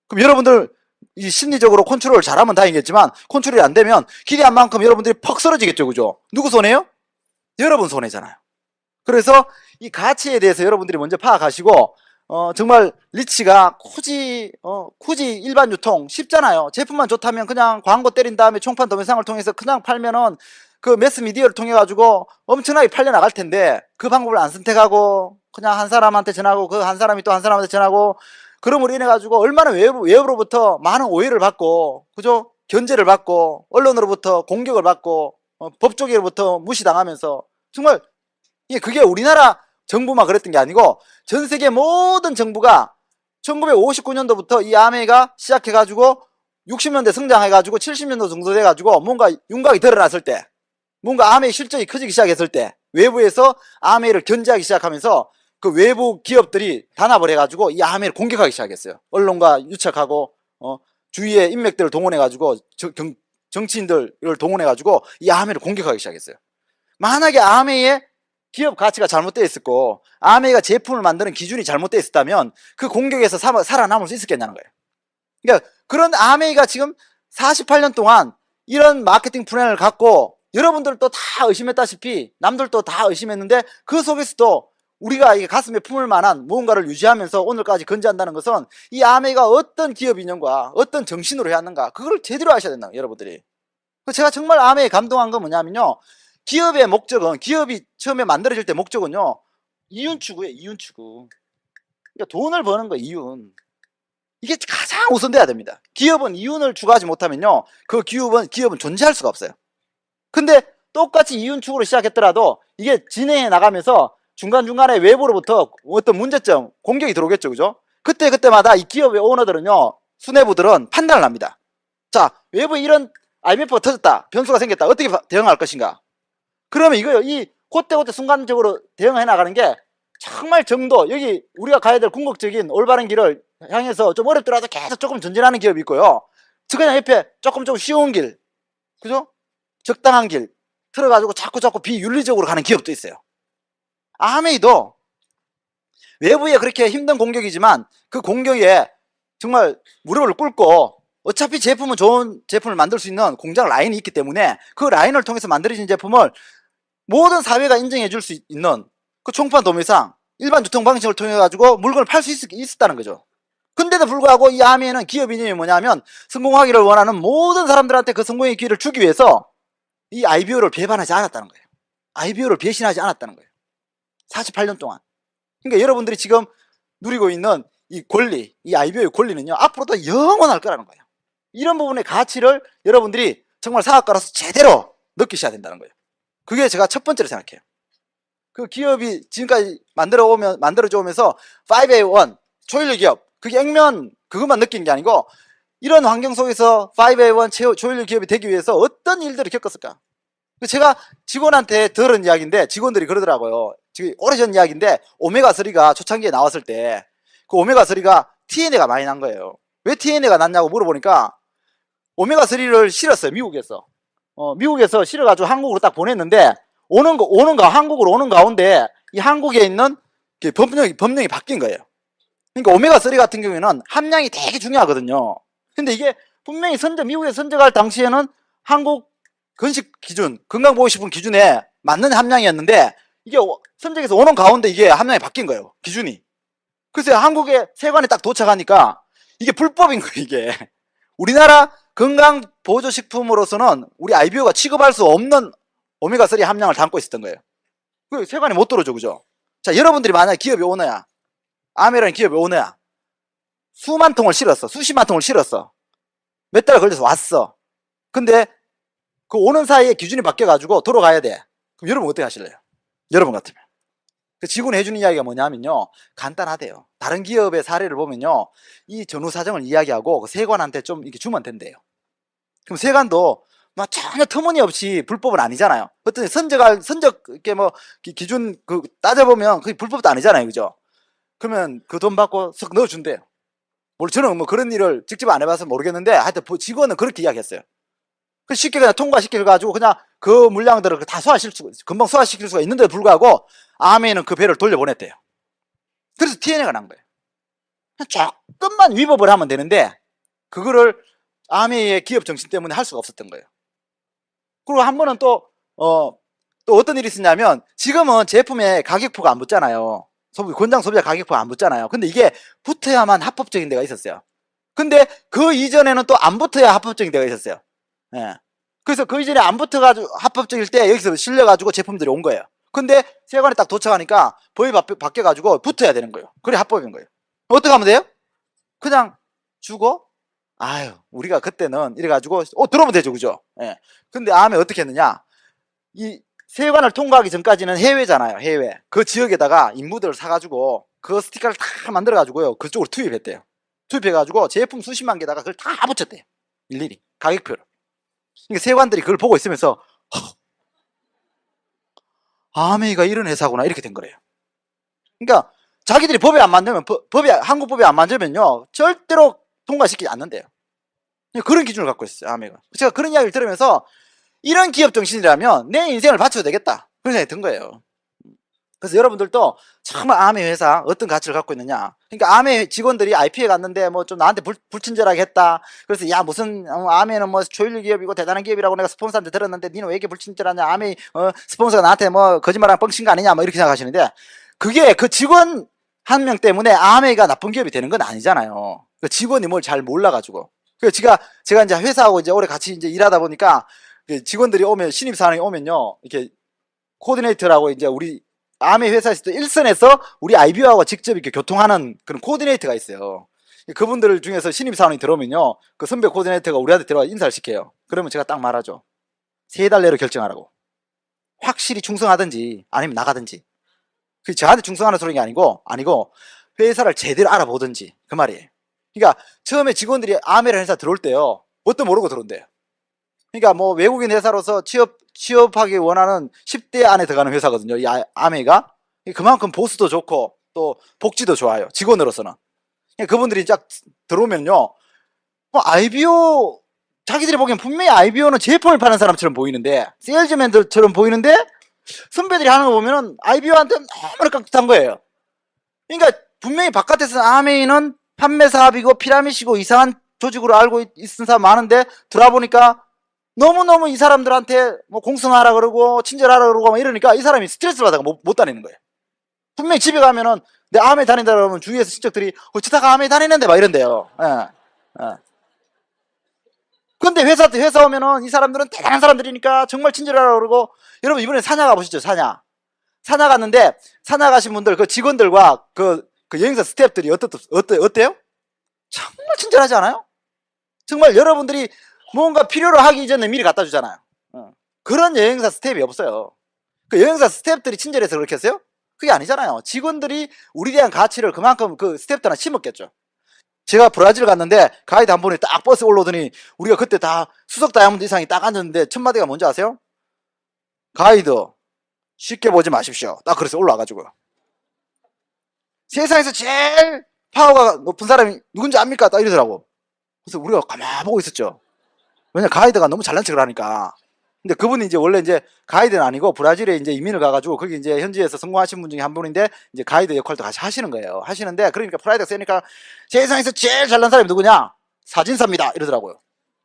그럼 여러분들 이 심리적으로 컨트롤을 잘하면 다행이겠지만 컨트롤이 안 되면 기대한 만큼 여러분들이 퍽 쓰러지겠죠, 그죠? 누구 손해요? 여러분 손해잖아요. 그래서 이 가치에 대해서 여러분들이 먼저 파악하시고, 정말 리치가 굳이 일반 유통 쉽잖아요. 제품만 좋다면 그냥 광고 때린 다음에 총판 동영상을 통해서 그냥 팔면은 그 매스미디어를 통해 가지고 엄청나게 팔려 나갈 텐데, 그 방법을 안 선택하고 그냥 한 사람한테 전하고 그 한 사람이 또 한 사람한테 전하고, 그럼으로 인해 가지고 얼마나 외부로부터 많은 오해를 받고, 그죠? 견제를 받고, 언론으로부터 공격을 받고, 법조계로부터 무시당하면서, 정말 그게 우리나라 정부만 그랬던 게 아니고 전 세계 모든 정부가 1959년도부터 이 아메이가 시작해가지고 60년대 성장해가지고 70년도 정도 돼가지고 뭔가 윤곽이 드러났을 때, 뭔가 아메이 실적이 커지기 시작했을 때, 외부에서 아메이를 견제하기 시작하면서 그 외부 기업들이 단합을 해가지고 이 아메이를 공격하기 시작했어요. 언론과 유착하고 주위의 인맥들을 동원해가지고 정치인들을 동원해가지고 이 아메이를 공격하기 시작했어요. 만약에 아메이의 기업 가치가 잘못되어 있었고 아메이가 제품을 만드는 기준이 잘못되어 있었다면 그 공격에서 살아남을 수 있었겠냐는 거예요. 그러니까 그런 아메이가 지금 48년 동안 이런 마케팅 플랜을 갖고 여러분들도 다 의심했다시피 남들도 다 의심했는데 그 속에서도 우리가 이게 가슴에 품을 만한 무언가를 유지하면서 오늘까지 건재한다는 것은 이 아메이가 어떤 기업 이념과 어떤 정신으로 해왔는가, 그걸 제대로 아셔야 된다, 여러분들이. 제가 정말 아메이에 감동한 건 뭐냐면요, 기업의 목적은, 기업이 처음에 만들어질 때 목적은요, 이윤 추구예요. 이윤 추구. 그러니까 돈을 버는 거, 이윤. 이게 가장 우선돼야 됩니다. 기업은 이윤을 추구하지 못하면요, 그 기업은 존재할 수가 없어요. 근데 똑같이 이윤 추구로 시작했더라도 이게 진행해 나가면서 중간중간에 외부로부터 어떤 문제점, 공격이 들어오겠죠, 그죠? 그때마다 이 기업의 오너들은요, 수뇌부들은 판단을 합니다. 자, 외부에 이런 IMF가 터졌다, 변수가 생겼다, 어떻게 대응할 것인가? 그러면 이거요, 그때 순간적으로 대응해 나가는 게 정말 정도, 여기 우리가 가야 될 궁극적인 올바른 길을 향해서 좀 어렵더라도 계속 조금 전진하는 기업이 있고요, 그냥 옆에 조금 쉬운 길, 그죠? 적당한 길 틀어가지고 자꾸 비윤리적으로 가는 기업도 있어요. 아메이도 외부에 그렇게 힘든 공격이지만 그 공격에 정말 무릎을 꿇고, 어차피 제품은 좋은 제품을 만들 수 있는 공장 라인이 있기 때문에 그 라인을 통해서 만들어진 제품을 모든 사회가 인정해 줄 수 있는 그 총판 도매상, 일반 유통 방식을 통해 가지고 물건을 팔 수 있었다는 거죠. 근데도 불구하고 이 아메이는 기업 이념이 뭐냐면 성공하기를 원하는 모든 사람들한테 그 성공의 기회를 주기 위해서 이 IBO를 배반하지 않았다는 거예요. IBO를 배신하지 않았다는 거예요. 48년 동안. 그러니까 여러분들이 지금 누리고 있는 이 권리, 이 IBO의 권리는요, 앞으로도 영원할 거라는 거예요. 이런 부분의 가치를 여러분들이 정말 사업가로서 제대로 느끼셔야 된다는 거예요. 그게 제가 첫 번째로 생각해요. 그 기업이 지금까지 만들어져 오면서 5A1, 초일류 기업, 그게 액면 그것만 느낀 게 아니고, 이런 환경 속에서 5A1 초일류 기업이 되기 위해서 어떤 일들을 겪었을까? 제가 직원한테 들은 이야기인데, 직원들이 그러더라고요. 지금 오래전 이야기인데, 오메가3가 초창기에 나왔을 때, 그 오메가3가 TNA가 많이 난 거예요. 왜 TNA가 났냐고 물어보니까, 오메가3를 실었어요, 미국에서. 미국에서 실어가지고 한국으로 딱 보냈는데, 한국으로 오는 가운데, 이 한국에 있는 법령이 바뀐 거예요. 그러니까 오메가3 같은 경우에는 함량이 되게 중요하거든요. 근데 이게 분명히 미국에 선적할 당시에는 한국 건식 기준, 건강보호식품 기준에 맞는 함량이었는데, 이게 선적에서 오는 가운데 이게 함량이 바뀐 거예요, 기준이. 그래서 한국에 세관에 딱 도착하니까 이게 불법인 거예요, 이게. 우리나라 건강보조식품으로서는 우리 IBO가 취급할 수 없는 오메가3 함량을 담고 있었던 거예요. 그 세관이 못 들어줘, 그죠? 자, 여러분들이 만약에 기업이 오너야, 아메라는 기업이 오너야, 수만 통을 실었어, 수십만 통을 실었어, 몇 달 걸려서 왔어. 근데 그 오는 사이에 기준이 바뀌어가지고 돌아가야 돼. 그럼 여러분 어떻게 하실래요? 여러분 같으면. 그 직원이 해주는 이야기가 뭐냐면요, 간단하대요. 다른 기업의 사례를 보면요, 이 전후 사정을 이야기하고 그 세관한테 좀 이렇게 주면 된대요. 그럼 세관도 막 전혀 터무니없이 불법은 아니잖아요. 어떤 선적 이렇게 뭐 기준 그 따져보면 그게 불법도 아니잖아요, 그죠? 그러면 그 돈 받고 쓱 넣어준대요. 물론 저는 뭐 그런 일을 직접 안 해봐서 모르겠는데, 하여튼 직원은 그렇게 이야기했어요. 그 쉽게 그냥 통과시켜가지고 그냥 그 물량들을 다 금방 소화시킬 수가 있는데도 불구하고 아메는 그 배를 돌려보냈대요. 그래서 TNA가 난 거예요. 조금만 위법을 하면 되는데 그거를 아메의 기업 정신 때문에 할 수가 없었던 거예요. 그리고 한 번은 또 어떤 일이 있었냐면, 지금은 제품에 가격표가 안 붙잖아요. 권장 소비자 가격표가 안 붙잖아요. 근데 이게 붙어야만 합법적인 데가 있었어요. 근데 그 이전에는 또 안 붙어야 합법적인 데가 있었어요. 예. 그래서 그 이전에 안 붙어가지고 합법적일 때 여기서 실려가지고 제품들이 온 거예요. 근데 세관에 딱 도착하니까 법이 바뀌어가지고 붙어야 되는 거예요. 그래 합법인 거예요. 어떻게 하면 돼요? 그냥 주고, 아유, 우리가 그때는 이래가지고 들어오면 되죠, 그죠? 예. 근데 암에 어떻게 했느냐, 이 세관을 통과하기 전까지는 해외잖아요, 해외. 그 지역에다가 인부들을 사가지고 그 스티커를 다 만들어가지고요, 그쪽으로 투입했대요. 투입해가지고 제품 수십만 개다가 그걸 다 붙였대요, 일일이 가격표를. 그러니까 세관들이 그걸 보고 있으면서 아메이가 이런 회사구나, 이렇게 된 거래요. 그러니까 자기들이 한국 법에 안 만들면요 절대로 통과시키지 않는데요. 그런 기준을 갖고 있어요, 아메이가. 제가 그런 이야기를 들으면서 이런 기업 정신이라면 내 인생을 바쳐도 되겠다, 그런 생각이 든 거예요. 그래서 여러분들도 정말 아메 회사 어떤 가치를 갖고 있느냐. 그러니까 아메 직원들이 IP에 갔는데 뭐 좀 나한테 불친절하게 했다. 그래서 야, 무슨 아메는 뭐 초일류 기업이고 대단한 기업이라고 내가 스폰서한테 들었는데 니는 왜 이렇게 불친절하냐, 아메 스폰서가 나한테 뭐 거짓말하는 뻥친 거 아니냐, 뭐 이렇게 생각하시는데, 그게 그 직원 한 명 때문에 아메가 나쁜 기업이 되는 건 아니잖아요. 그 직원이 뭘 잘 몰라가지고. 그래서 제가 이제 회사하고 이제 오래 같이 이제 일하다 보니까 직원들이 오면, 신입사원이 오면요, 이렇게 코디네이터라고 이제 우리 아메 회사에서도 일선에서 우리 IBO하고 직접 이렇게 교통하는 그런 코디네이터가 있어요. 그분들 중에서 신입사원이 들어오면요, 그 선배 코디네이터가 우리한테 들어와 인사를 시켜요. 그러면 제가 딱 말하죠. 3달 내로 결정하라고. 확실히 충성하든지 아니면 나가든지. 그 저한테 충성하는 소리가 아니고 회사를 제대로 알아보든지, 그 말이에요. 그러니까 처음에 직원들이 아메라는 회사 들어올 때요, 뭣도 모르고 들어온대요. 그러니까 뭐 외국인 회사로서 취업하기 원하는 10대 안에 들어가는 회사거든요, 이 아메가. 그만큼 보수도 좋고 또 복지도 좋아요, 직원으로서는. 그분들이 쫙 들어오면요, IBO, 자기들이 보기엔 분명히 IBO는 제품을 파는 사람처럼 보이는데, 세일즈맨들처럼 보이는데, 선배들이 하는 거 보면은 IBO한테 너무 깍듯한 거예요. 그러니까 분명히 바깥에서는 아메이는 판매 사업이고 피라미드이고 이상한 조직으로 알고 있는 사람 많은데, 들어보니까 너무너무 이 사람들한테 뭐 공성하라 그러고 친절하라 그러고 막 이러니까 이 사람이 스트레스를 받아가 못 다니는 거예요. 분명히 집에 가면은 내 아메 다닌다 그러면 주위에서 친척들이 어쩌다가 아메 다니는데 막 이런대요. 예. 근데 회사 오면은 이 사람들은 대단한 사람들이니까 정말 친절하라 그러고. 여러분 이번에 사냐 가보시죠, 사냐 갔는데, 사냐 가신 분들 그 직원들과 그 그 여행사 스태프들이 어때요? 정말 친절하지 않아요? 정말 여러분들이 뭔가 필요로 하기 전에 미리 갖다 주잖아요. 그런 여행사 스텝이 없어요. 그 여행사 스텝들이 친절해서 그렇게 했어요? 그게 아니잖아요. 직원들이 우리에 대한 가치를 그만큼 그 스텝들한테 심었겠죠. 제가 브라질 갔는데 가이드 한 분이 딱 버스 올라오더니 우리가 그때 다 수석 다이아몬드 이상이 딱 앉았는데 첫 마디가 뭔지 아세요? 가이드 쉽게 보지 마십시오. 딱 그래서 올라와가지고 세상에서 제일 파워가 높은 사람이 누군지 압니까? 딱 이러더라고. 그래서 우리가 가만 보고 있었죠. 왜냐 가이드가 너무 잘난 척을 하니까. 근데 그분이 이제 원래 이제 가이드는 아니고 브라질에 이제 이민을 가가지고 거기 이제 현지에서 성공하신 분 중에 한 분인데 이제 가이드 역할도 같이 하시는 거예요. 하시는데 그러니까 프라이드가 세니까 세상에서 제일 잘난 사람이 누구냐? 사진사입니다. 이러더라고요.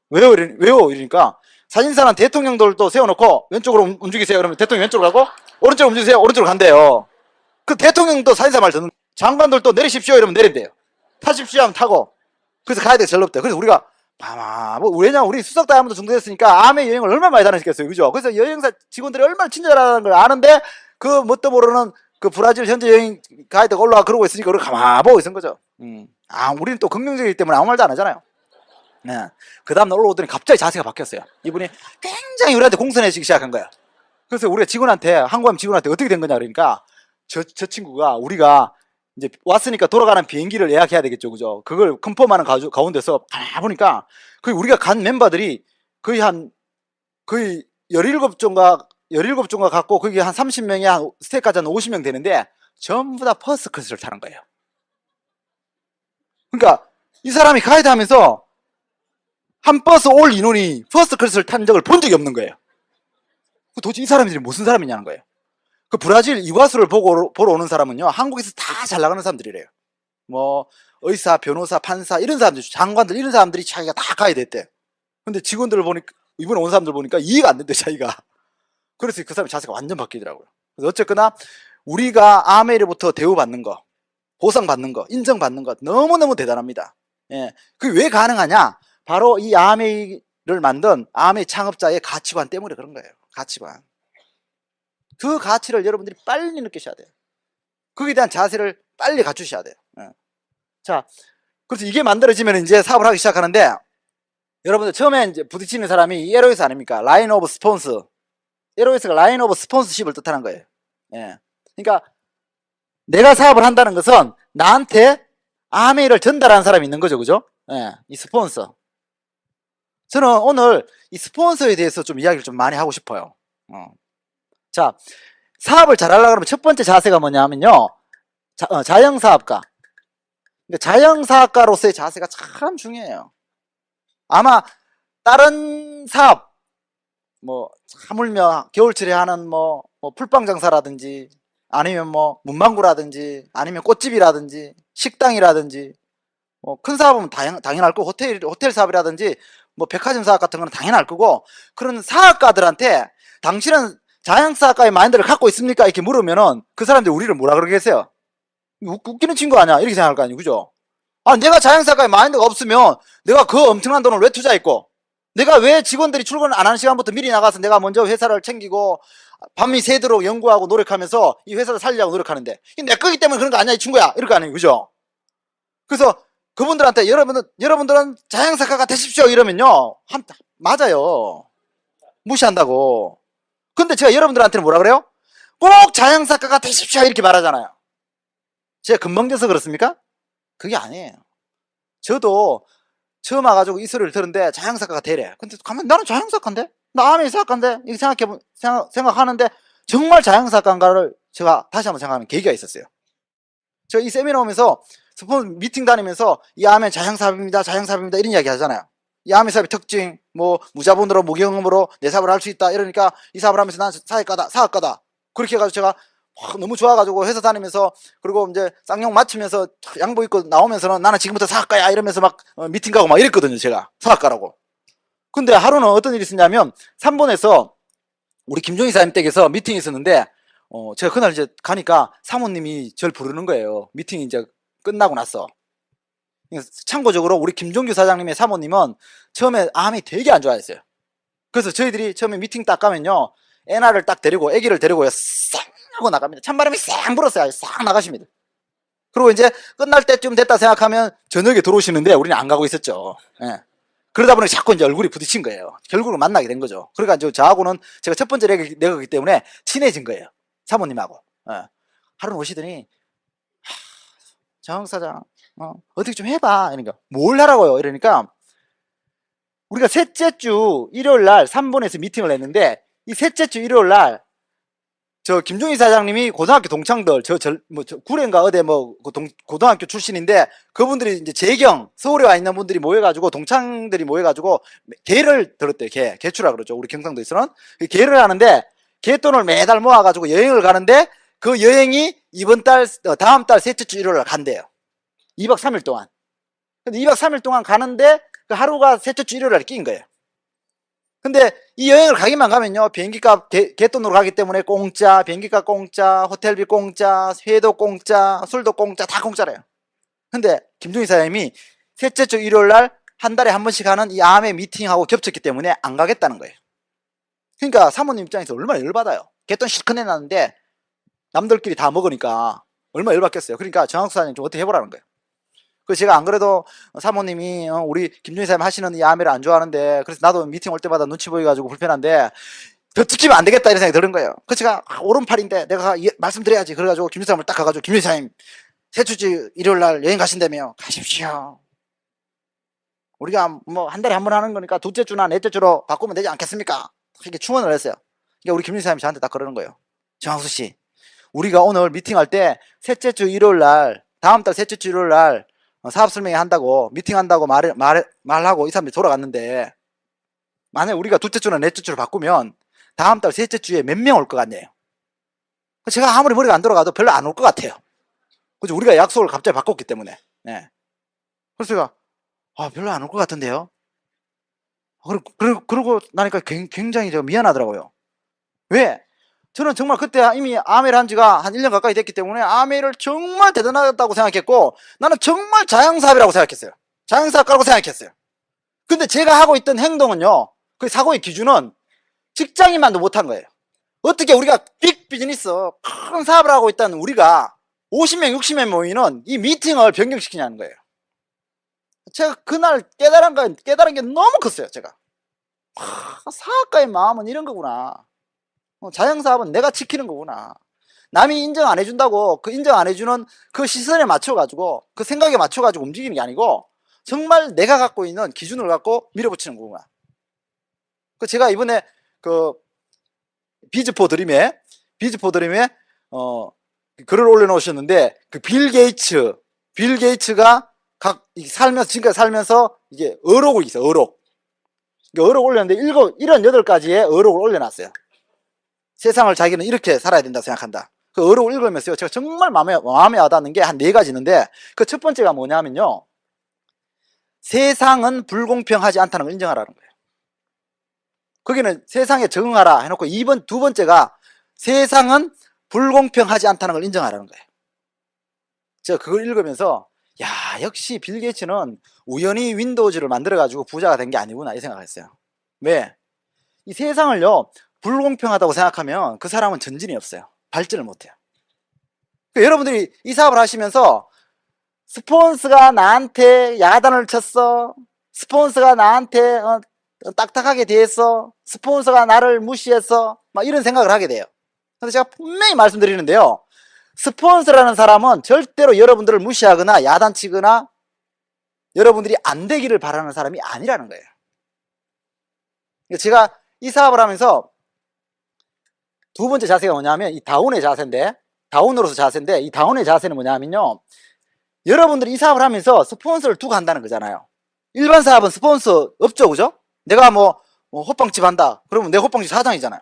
왜요? 왜요? 이러니까 사진사는 대통령들도 세워놓고 왼쪽으로 움직이세요. 그러면 대통령 왼쪽으로 가고 오른쪽으로 움직이세요. 오른쪽으로 간대요. 그 대통령도 사진사 말 듣는 장관들도 내리십시오. 이러면 내린대요. 타십시오 하면 타고. 그래서 가이드가 제일 높대요. 그래서 우리가 왜냐 우리 수석 다이아몬드 정도 됐으니까 아메 여행을 얼마나 많이 다녔겠어요. 그죠? 그래서 여행사 직원들이 얼마나 친절하다는 걸 아는데 그 뭣도 모르는 그 브라질 현지 여행 가이드가 올라와 그러고 있으니까 우리가 가만 보고 있는 거죠. 우리는 또 긍정적이기 때문에 아무 말도 안 하잖아요. 네. 그 다음날 올라오더니 갑자기 자세가 바뀌었어요. 이분이 굉장히 우리한테 공손해지기 시작한 거야. 그래서 우리가 직원한테 항공함 직원한테 어떻게 된 거냐 그러니까 저 친구가 우리가 이제 왔으니까 돌아가는 비행기를 예약해야 되겠죠, 그죠? 그걸 컨펌하는 가운데서 가보니까 우리가 간 멤버들이 거의 17종가 갖고 거기 한 30명이 한 스테이까지 한 50명 되는데 전부 다 퍼스트 클래스를 타는 거예요. 그러니까 이 사람이 가이드 하면서 한 버스 올 인원이 퍼스트 클래스를 탄 적을 본 적이 없는 거예요. 도대체 이 사람들이 무슨 사람이냐는 거예요. 그 브라질 이과수를 보러 오는 사람은요, 한국에서 다 잘 나가는 사람들이래요. 뭐 의사, 변호사, 판사 이런 사람들, 장관들 이런 사람들이 자기가 다 가야 됐대. 근데 직원들을 보니까 이번에 온 사람들 보니까 이해가 안 된대 자기가. 그래서 그 사람의 자세가 완전 바뀌더라고요. 그래서 어쨌거나 우리가 아메리부터 대우받는 거, 보상받는 거, 인정받는 거 너무너무 대단합니다. 예, 그게 왜 가능하냐? 바로 이 아메이를 만든 아메이 창업자의 가치관 때문에 그런 거예요. 가치관. 그 가치를 여러분들이 빨리 느끼셔야 돼요. 거기에 대한 자세를 빨리 갖추셔야 돼요. 자, 그래서 이게 만들어지면 이제 사업을 하기 시작하는데, 여러분들 처음에 이제 부딪히는 사람이 LOS 아닙니까? 라인 오브 스폰스. LOS가 라인 오브 스폰서십을 뜻하는 거예요. 예. 그러니까 내가 사업을 한다는 것은 나한테 아메이를 전달하는 사람이 있는 거죠, 그죠? 예. 이 스폰서. 저는 오늘 이 스폰서에 대해서 좀 이야기를 좀 많이 하고 싶어요. 자, 사업을 잘 하려고 하면 첫 번째 자세가 뭐냐 하면요. 자영사업가. 자영사업가로서의 자세가 참 중요해요. 아마 다른 사업, 뭐 하물며 겨울철에 하는 뭐 풀빵 장사라든지 아니면 뭐 문방구라든지 아니면 꽃집이라든지 식당이라든지 뭐 큰 사업은 당연할 거고 호텔 사업이라든지 뭐 백화점 사업 같은 거는 당연할 거고, 그런 사업가들한테 당신은 자영사업가의 마인드를 갖고 있습니까? 이렇게 물으면은 그 사람들이 우리를 뭐라 그러겠어요? 웃기는 친구 아니야? 이렇게 생각할 거 아니에요, 그죠? 내가 자영사업가의 마인드가 없으면 내가 그 엄청난 돈을 왜 투자했고, 내가 왜 직원들이 출근 안 하는 시간부터 미리 나가서 내가 먼저 회사를 챙기고 밤이 새도록 연구하고 노력하면서 이 회사를 살리려고 노력하는데, 이게 내 거기 때문에 그런 거 아니야 이 친구야, 이럴 거 아니에요, 그죠? 그래서 그분들한테 여러분들은 자영사업가가 되십시오 이러면요, 맞아요, 무시한다고. 근데 제가 여러분들한테는 뭐라 그래요? 꼭 자영사업가가 되십시오 이렇게 말하잖아요. 제가 금방져서 그렇습니까? 그게 아니에요. 저도 처음 와가지고 이 소리를 들었는데 자영사업가가 되래. 근데 가만 나는 자영사업가인데? 나 아메이 사업가인데? 이렇게 생각하는데 정말 자영사업가인가를 제가 다시 한번 생각하는 계기가 있었어요. 제가 이 세미나 오면서 스폰 미팅 다니면서 이 아메 자영사업입니다, 자영사업입니다 이런 이야기 하잖아요. 이 아메 사업의 특징, 뭐 무자본으로 무경험으로 내 사업을 할 수 있다 이러니까 이 사업을 하면서 난 사업가다 그렇게 해가지고 제가 너무 좋아가지고 회사 다니면서, 그리고 이제 쌍용 맞추면서 양복 입고 나오면서는 나는 지금부터 사업가야 이러면서 막 미팅 가고 막 이랬거든요, 제가 사업가라고. 근데 하루는 어떤 일이 있었냐면 3번에서 우리 김종희 사장님 댁에서 미팅이 있었는데 제가 그날 이제 가니까 사모님이 저를 부르는 거예요. 미팅이 이제 끝나고 나서. 참고적으로 우리 김종규 사장님의 사모님은 처음에 암이 되게 안 좋아했어요. 그래서 저희들이 처음에 미팅 딱 가면요, 애나를 딱 데리고 애기를 데리고 싹 하고 나갑니다. 찬바람이 싹 불었어요. 싹 나가십니다. 그리고 이제 끝날 때쯤 됐다 생각하면 저녁에 들어오시는데 우리는 안 가고 있었죠. 예. 그러다 보니 자꾸 이제 얼굴이 부딪힌 거예요. 결국은 만나게 된 거죠. 그러니까 이제 저하고는 제가 첫 번째 레거기 때문에 친해진 거예요. 사모님하고. 예. 하루는 오시더니, 정 사장, 어떻게 좀 해봐. 이러니까, 뭘 하라고요? 이러니까, 우리가 셋째 주 일요일 날 3번에서 미팅을 했는데, 이 셋째 주 일요일 날, 저 김종희 사장님이 고등학교 동창들, 구례인가 어디 고등학교 출신인데, 그분들이 이제 재경, 서울에 와 있는 분들이 모여가지고, 동창들이 모여가지고, 개를 들었대요. 개추라 그러죠. 우리 경상도에서는. 개를 하는데, 개돈을 매달 모아가지고 여행을 가는데, 그 여행이 다음 달 셋째 주 일요일 날 간대요. 2박 3일 동안. 근데 2박 3일 동안 가는데, 그 하루가 셋째 주 일요일 날에 끼인 거예요. 근데 이 여행을 가기만 가면요, 비행기값 개돈으로 가기 때문에 공짜, 비행기값 공짜, 호텔비 공짜, 회도 공짜, 술도 공짜, 다 공짜래요. 근데 김종희 사장님이 셋째 주 일요일 날 한 달에 한 번씩 하는 이 암의 미팅하고 겹쳤기 때문에 안 가겠다는 거예요. 그러니까 사모님 입장에서 얼마나 열받아요. 개돈 실컷 내놨는데 남들끼리 다 먹으니까 얼마나 열받겠어요. 그러니까 정학수 사장님 좀 어떻게 해보라는 거예요. 그래서 제가 안 그래도 사모님이 우리 김종희 사장님 하시는 이 아메를 안 좋아하는데, 그래서 나도 미팅 올 때마다 눈치 보여가지고 불편한데 더 찍히면 안 되겠다 이런 생각이 드는 거예요. 그래서 제가 오른팔인데 내가 말씀드려야지. 그래가지고 김종희 사장님을 딱 가가지고, 김종희 사장님 셋째 주 일요일 날 여행 가신다며. 가십시오. 우리가 뭐 한 달에 한 번 하는 거니까 둘째 주나 넷째 주로 바꾸면 되지 않겠습니까? 이렇게 충원을 했어요. 그러니까 우리 김종희 사장님이 저한테 딱 그러는 거예요. 정학수 씨, 우리가 오늘 미팅할 때 셋째 주 일요일 날, 다음 달 셋째 주 일요일 날 사업 설명회 한다고, 미팅한다고 말하고 이 사람들이 돌아갔는데, 만약에 우리가 둘째 주나 넷째 주로 바꾸면 다음 달 셋째 주에 몇 명 올 것 같네요. 제가 아무리 머리가 안 돌아가도 별로 안 올 것 같아요. 그죠? 우리가 약속을 갑자기 바꿨기 때문에. 네. 그래서 제가, 별로 안 올 것 같은데요? 그러고 나니까 굉장히 미안하더라고요. 왜? 저는 정말 그때 이미 아메를 한 지가 한 1년 가까이 됐기 때문에 아메를 정말 대단하다고 생각했고, 나는 정말 자영사업이라고 생각했어요. 자영사업가라고 생각했어요. 근데 제가 하고 있던 행동은요, 그 사고의 기준은 직장인만도 못한 거예요. 어떻게 우리가 빅 비즈니스, 큰 사업을 하고 있다는 우리가 50명, 60명 모이는 이 미팅을 변경시키냐는 거예요. 제가 그날 깨달은 게 너무 컸어요, 제가. 사업가의 마음은 이런 거구나. 자영사업은 내가 지키는 거구나. 남이 인정 안 해준다고 그 인정 안 해주는 그 시선에 맞춰가지고, 그 생각에 맞춰가지고 움직이는 게 아니고, 정말 내가 갖고 있는 기준을 갖고 밀어붙이는 거구나. 제가 이번에 비즈포 드림에 글을 올려놓으셨는데, 그 빌 게이츠가 지금까지 살면서 이게 어록을 있어요. 어록 올렸는데 78가지의 어록을 올려놨어요. 세상을 자기는 이렇게 살아야 된다 생각한다. 그 어록을 읽으면서요, 제가 정말 마음에 와닿는 게 한 4가지 있는데, 그 첫 번째가 뭐냐면요, 세상은 불공평하지 않다는 걸 인정하라는 거예요. 거기는 세상에 적응하라 해놓고, 두 번째가 세상은 불공평하지 않다는 걸 인정하라는 거예요. 제가 그걸 읽으면서, 야, 역시 빌 게이츠는 우연히 윈도우즈를 만들어가지고 부자가 된 게 아니구나 이 생각했어요. 왜? 이 세상을요, 불공평하다고 생각하면 그 사람은 전진이 없어요. 발전을 못해요. 그러니까 여러분들이 이 사업을 하시면서 스폰서가 나한테 야단을 쳤어, 스폰서가 나한테 딱딱하게 대했어, 스폰서가 나를 무시했어, 막 이런 생각을 하게 돼요. 그래서 제가 분명히 말씀드리는데요, 스폰서라는 사람은 절대로 여러분들을 무시하거나 야단치거나 여러분들이 안 되기를 바라는 사람이 아니라는 거예요. 제가 이 사업을 하면서 두 번째 자세가 뭐냐면, 이 다운의 자세인데, 이 다운의 자세는 뭐냐면요, 여러분들이 이 사업을 하면서 스폰서를 두고 한다는 거잖아요. 일반 사업은 스폰서 없죠, 그죠? 내가 호빵집 한다 그러면 내 호빵집 사장이잖아요.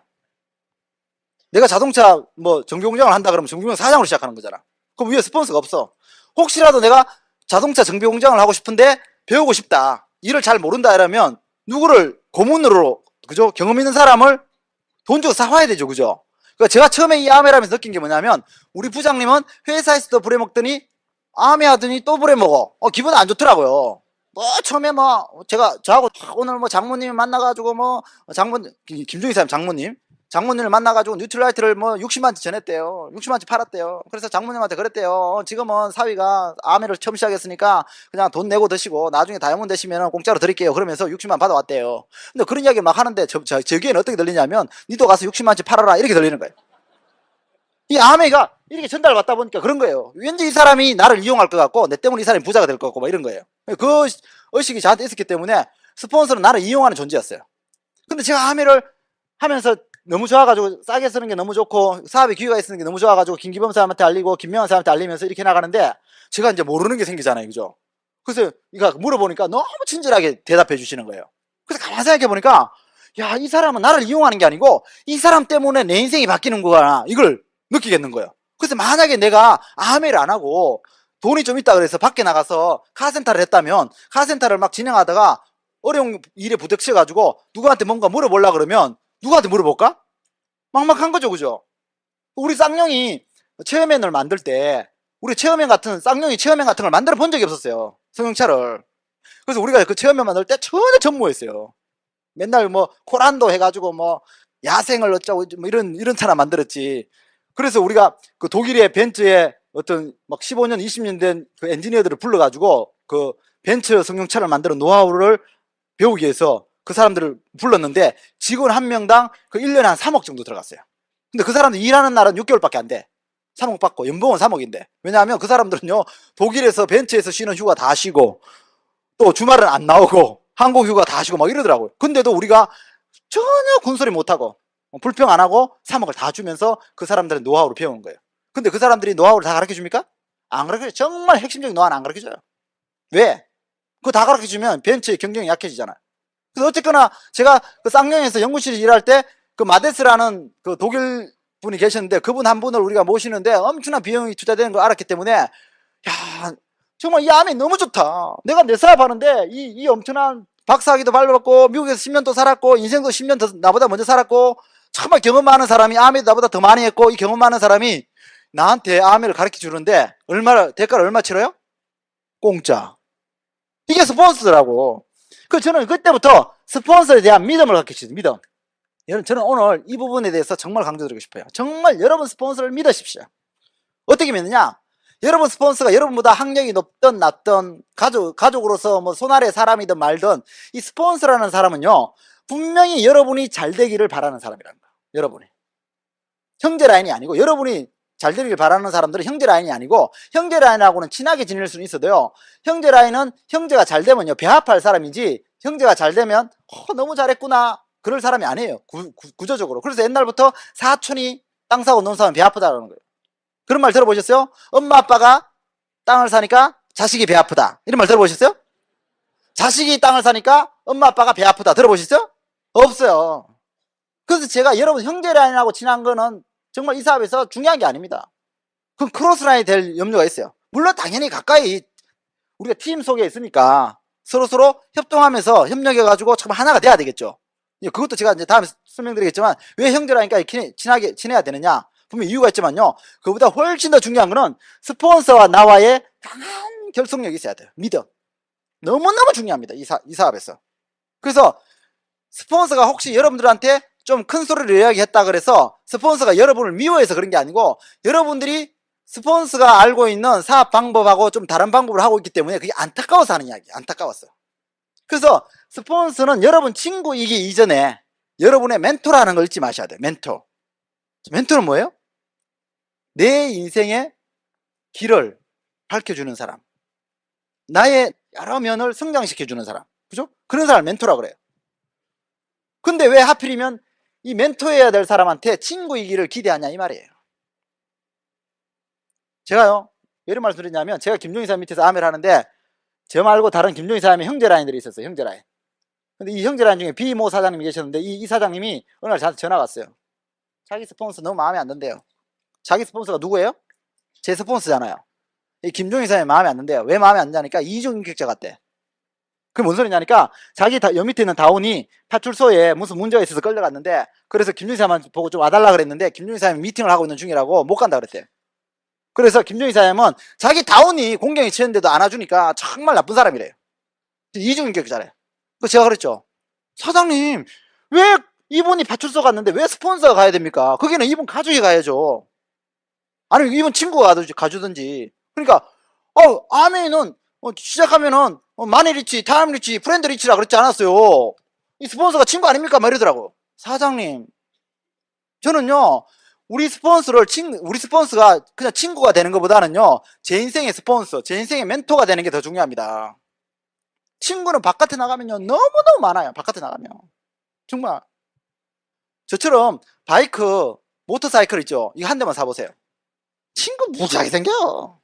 내가 자동차 정비공장을 한다 그러면 정비공장 사장으로 시작하는 거잖아. 그럼 위에 스폰서가 없어. 혹시라도 내가 자동차 정비공장을 하고 싶은데 배우고 싶다, 일을 잘 모른다 이러면 누구를 고문으로, 그죠? 경험 있는 사람을 돈 주고 사와야 되죠, 그죠? 그러니까 제가 처음에 이 아메라면서 느낀 게 뭐냐면, 우리 부장님은 회사에서도 부려먹더니 아메 하더니 또 부려먹어. 기분 안 좋더라고요. 처음에 저하고 오늘 장모님 만나가지고 김종희 사장님 장모님을 만나가지고 뉴트라이트를 뭐 60만치 전했대요. 60만치 팔았대요. 그래서 장모님한테 그랬대요. 지금은 사위가 아메를 처음 시작했으니까 그냥 돈 내고 드시고 나중에 다이아몬드 되시면 공짜로 드릴게요. 그러면서 60만 받아왔대요. 근데 그런 이야기를 막 하는데 저기에는 어떻게 들리냐면 니도 가서 60만치 팔아라 이렇게 들리는 거예요. 이 아메가 이렇게 전달을 받다 보니까 그런 거예요. 왠지 이 사람이 나를 이용할 것 같고 내 때문에 이 사람이 부자가 될 것 같고 막 이런 거예요. 그 의식이 저한테 있었기 때문에 스폰서는 나를 이용하는 존재였어요. 근데 제가 아메를 하면서 너무 좋아가지고 싸게 쓰는 게 너무 좋고 사업에 기회가 있는 게 너무 좋아가지고 김기범 사람한테 알리고 김명환 사람한테 알리면서 이렇게 나가는데 제가 이제 모르는 게 생기잖아요. 그죠? 그래서 이거 물어보니까 너무 친절하게 대답해 주시는 거예요. 그래서 가만히 생각해 보니까 야, 이 사람은 나를 이용하는 게 아니고 이 사람 때문에 내 인생이 바뀌는 거구나 이걸 느끼겠는 거예요. 그래서 만약에 내가 아메를 안 하고 돈이 좀 있다 그래서 밖에 나가서 카센터를 했다면 카센터를 막 진행하다가 어려운 일에 부닥쳐가지고 누구한테 뭔가 물어보려고 그러면 누구한테 물어볼까? 막막한 거죠, 그죠? 우리 쌍용이 체험맨을 만들 때 우리 체험맨 같은 쌍용이 체험맨 같은 걸 만들어 본 적이 없었어요. 승용차를. 그래서 우리가 그 체험맨 만들 때 전혀 전무했어요. 맨날 뭐 코란도 해가지고 뭐 야생을 어쩌고 뭐 이런 차나 만들었지. 그래서 우리가 그 독일의 벤츠의 어떤 막 15년, 20년 된 그 엔지니어들을 불러가지고 그 벤츠 승용차를 만드는 노하우를 배우기 위해서 그 사람들을 불렀는데 직원 한 명당 그 1년에 한 3억 정도 들어갔어요. 근데 그 사람들 일하는 날은 6개월밖에 안 돼. 3억 받고 연봉은 3억인데. 왜냐하면 그 사람들은요 독일에서 벤츠에서 쉬는 휴가 다 쉬고 또 주말은 안 나오고 한국 휴가 다 쉬고 막 이러더라고요. 근데도 우리가 전혀 군소리 못하고 불평 안 하고 3억을 다 주면서 그 사람들은 노하우를 배우는 거예요. 근데 그 사람들이 노하우를 다 가르쳐 줍니까? 안 가르쳐줘요. 정말 핵심적인 노하우는 안 가르쳐줘요. 왜? 그거 다 가르쳐 주면 벤츠의 경쟁이 약해지잖아요. 그래서 어쨌거나 제가 그 쌍용에서 연구실에 일할 때 그 마데스라는 그 독일 분이 계셨는데 그분 한 분을 우리가 모시는데 엄청난 비용이 투자되는 걸 알았기 때문에 야 정말 이 암이 너무 좋다. 내가 내 사업하는데 이 엄청난 박사학위도 발표받고 미국에서 10년 또 살았고 인생도 10년 더 나보다 먼저 살았고 정말 경험 많은 사람이 아메도 나보다 더 많이 했고 이 경험 많은 사람이 나한테 아메를 가르쳐 주는데 대가를 얼마 치러요? 공짜. 이게 스폰서더라고. 그 저는 그때부터 스폰서에 대한 믿음을 갖게 했어요. 믿음. 저는 오늘 이 부분에 대해서 정말 강조드리고 싶어요. 정말 여러분 스폰서를 믿으십시오. 어떻게 믿느냐? 여러분 스폰서가 여러분보다 학력이 높든 낮든 가족으로서 뭐 손아래 사람이든 말든 이 스폰서라는 사람은요 분명히 여러분이 잘 되기를 바라는 사람이라는 거예요. 여러분이 형제 라인이 아니고 여러분이 잘 되기를 바라는 사람들은 형제 라인이 아니고 형제 라인하고는 친하게 지낼 수는 있어도요 형제 라인은 형제가 잘 되면요 배합할 사람이지 형제가 잘 되면 너무 잘했구나 그럴 사람이 아니에요. 구조적으로. 그래서 옛날부터 사촌이 땅 사고 논 사면 배 아프다라는 거예요. 그런 말 들어보셨어요? 엄마 아빠가 땅을 사니까 자식이 배 아프다 이런 말 들어보셨어요? 자식이 땅을 사니까 엄마 아빠가 배 아프다 들어보셨어요? 없어요. 그래서 제가 여러분 형제 라인하고 친한 거는 정말 이 사업에서 중요한 게 아닙니다. 그럼 크로스 라인이 될 염려가 있어요. 물론 당연히 가까이 우리가 팀 속에 있으니까 서로 협동하면서 협력해가지고 참 하나가 돼야 되겠죠. 그것도 제가 이제 다음에 설명드리겠지만 왜 형제라니까 친하게 친해야 되느냐 분명히 이유가 있지만요 그보다 훨씬 더 중요한 거는 스폰서와 나와의 강한 결속력이 있어야 돼요. 믿음. 너무너무 중요합니다. 이 사업에서. 그래서 스폰서가 혹시 여러분들한테 좀 큰 소리를 이야기했다 그래서 스폰서가 여러분을 미워해서 그런 게 아니고 여러분들이 스폰서가 알고 있는 사업 방법하고 좀 다른 방법을 하고 있기 때문에 그게 안타까워서 하는 이야기. 안타까웠어요. 그래서 스폰서는 여러분 친구이기 이전에 여러분의 멘토라는 걸 잊지 마셔야 돼요. 멘토. 멘토는 뭐예요? 내 인생의 길을 밝혀주는 사람. 나의 여러 면을 성장시켜주는 사람. 그죠? 그런 사람을 멘토라고 그래요. 근데 왜 하필이면 이 멘토해야 될 사람한테 친구이기를 기대하냐 이 말이에요. 제가요 왜 이런 말씀 드리냐면 제가 김종희 사람 밑에서 아메를 하는데 저 말고 다른 김종희 사람의 형제 라인들이 있었어요. 형제 라인. 근데 이 형제 라인 중에 비모 사장님이 계셨는데 이 사장님이 어느 날 저한테 전화가 왔어요. 자기 스폰서 너무 마음에 안 든대요. 자기 스폰서가 누구예요? 제 스폰서잖아요. 이 김종희 사장이 마음에 안 든대요. 왜 마음에 안 드냐니까 이중인격자 같대. 그게 뭔 소리냐니까 자기 여 밑에 있는 다운이 파출소에 무슨 문제가 있어서 끌려갔는데 그래서 김종희 사장만 보고 좀 와달라 그랬는데 김종희 사장이 미팅을 하고 있는 중이라고 못 간다 그랬대. 그래서 김종희 사장은 자기 다운이 공경에 치였는데도 안 와주니까 정말 나쁜 사람이래요. 이중인격자래. 그래서 제가 그랬죠. 사장님 왜 이분이 파출소 갔는데 왜 스폰서가 가야 됩니까? 거기는 이분 가족이 가야죠. 아니 이분 친구가 가주든지. 그러니까 아메이는 시작하면은 마니 리치, 타임 리치, 프렌드 리치라 그랬지 않았어요. 이 스폰서가 친구 아닙니까? 막 이러더라고. 사장님, 저는요 우리 스폰서가 그냥 친구가 되는 것보다는요 제 인생의 스폰서, 제 인생의 멘토가 되는 게 더 중요합니다. 친구는 바깥에 나가면요 너무너무 많아요. 바깥에 나가면 정말 저처럼 바이크, 모터사이클 있죠. 이거 한 대만 사보세요. 친구 무지하게 생겨.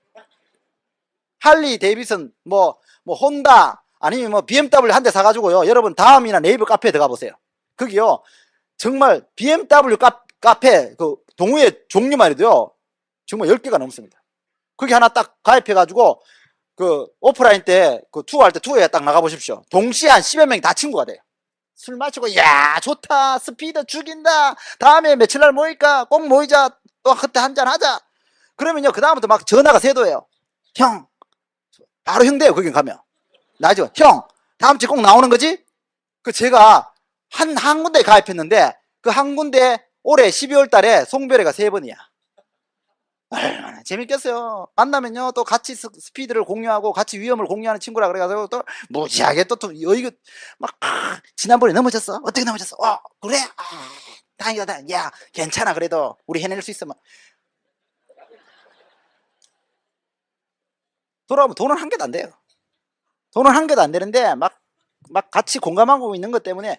할리 데이비슨, 혼다, 아니면 BMW 한 대 사가지고요. 여러분 다음이나 네이버 카페에 들어가 보세요. 거기요. 정말 BMW 카페, 그 동호회 종류 말이도요. 정말 10개가 넘습니다. 거기 하나 딱 가입해가지고, 그 오프라인 때, 그 투어할 때 투어에 딱 나가보십시오. 동시에 한 10여 명이 다 친구가 돼요. 술 마시고, 야, 좋다. 스피드 죽인다. 다음에 며칠 날 모일까? 꼭 모이자. 또 그때 한잔 하자. 그러면요, 그다음부터 막 전화가 새도해요. 형, 바로 형 돼요, 거기 가면. 나죠. 형, 다음 주에 꼭 나오는 거지? 제가 한 군데 가입했는데, 그 한 군데 올해 12월 달에 송별회가 3번이야. 얼마나 재밌겠어요. 만나면요, 또 같이 스피드를 공유하고, 같이 위험을 공유하는 친구라 그래가지고, 또, 무지하게 이거, 막, 지난번에 넘어졌어? 어떻게 넘어졌어? 그래? 다행이다. 야, 괜찮아. 그래도, 우리 해낼 수 있어. 돌아오면 돈은 한 개도 안 돼요. 돈은 한 개도 안 되는데, 막 같이 공감하고 있는 것 때문에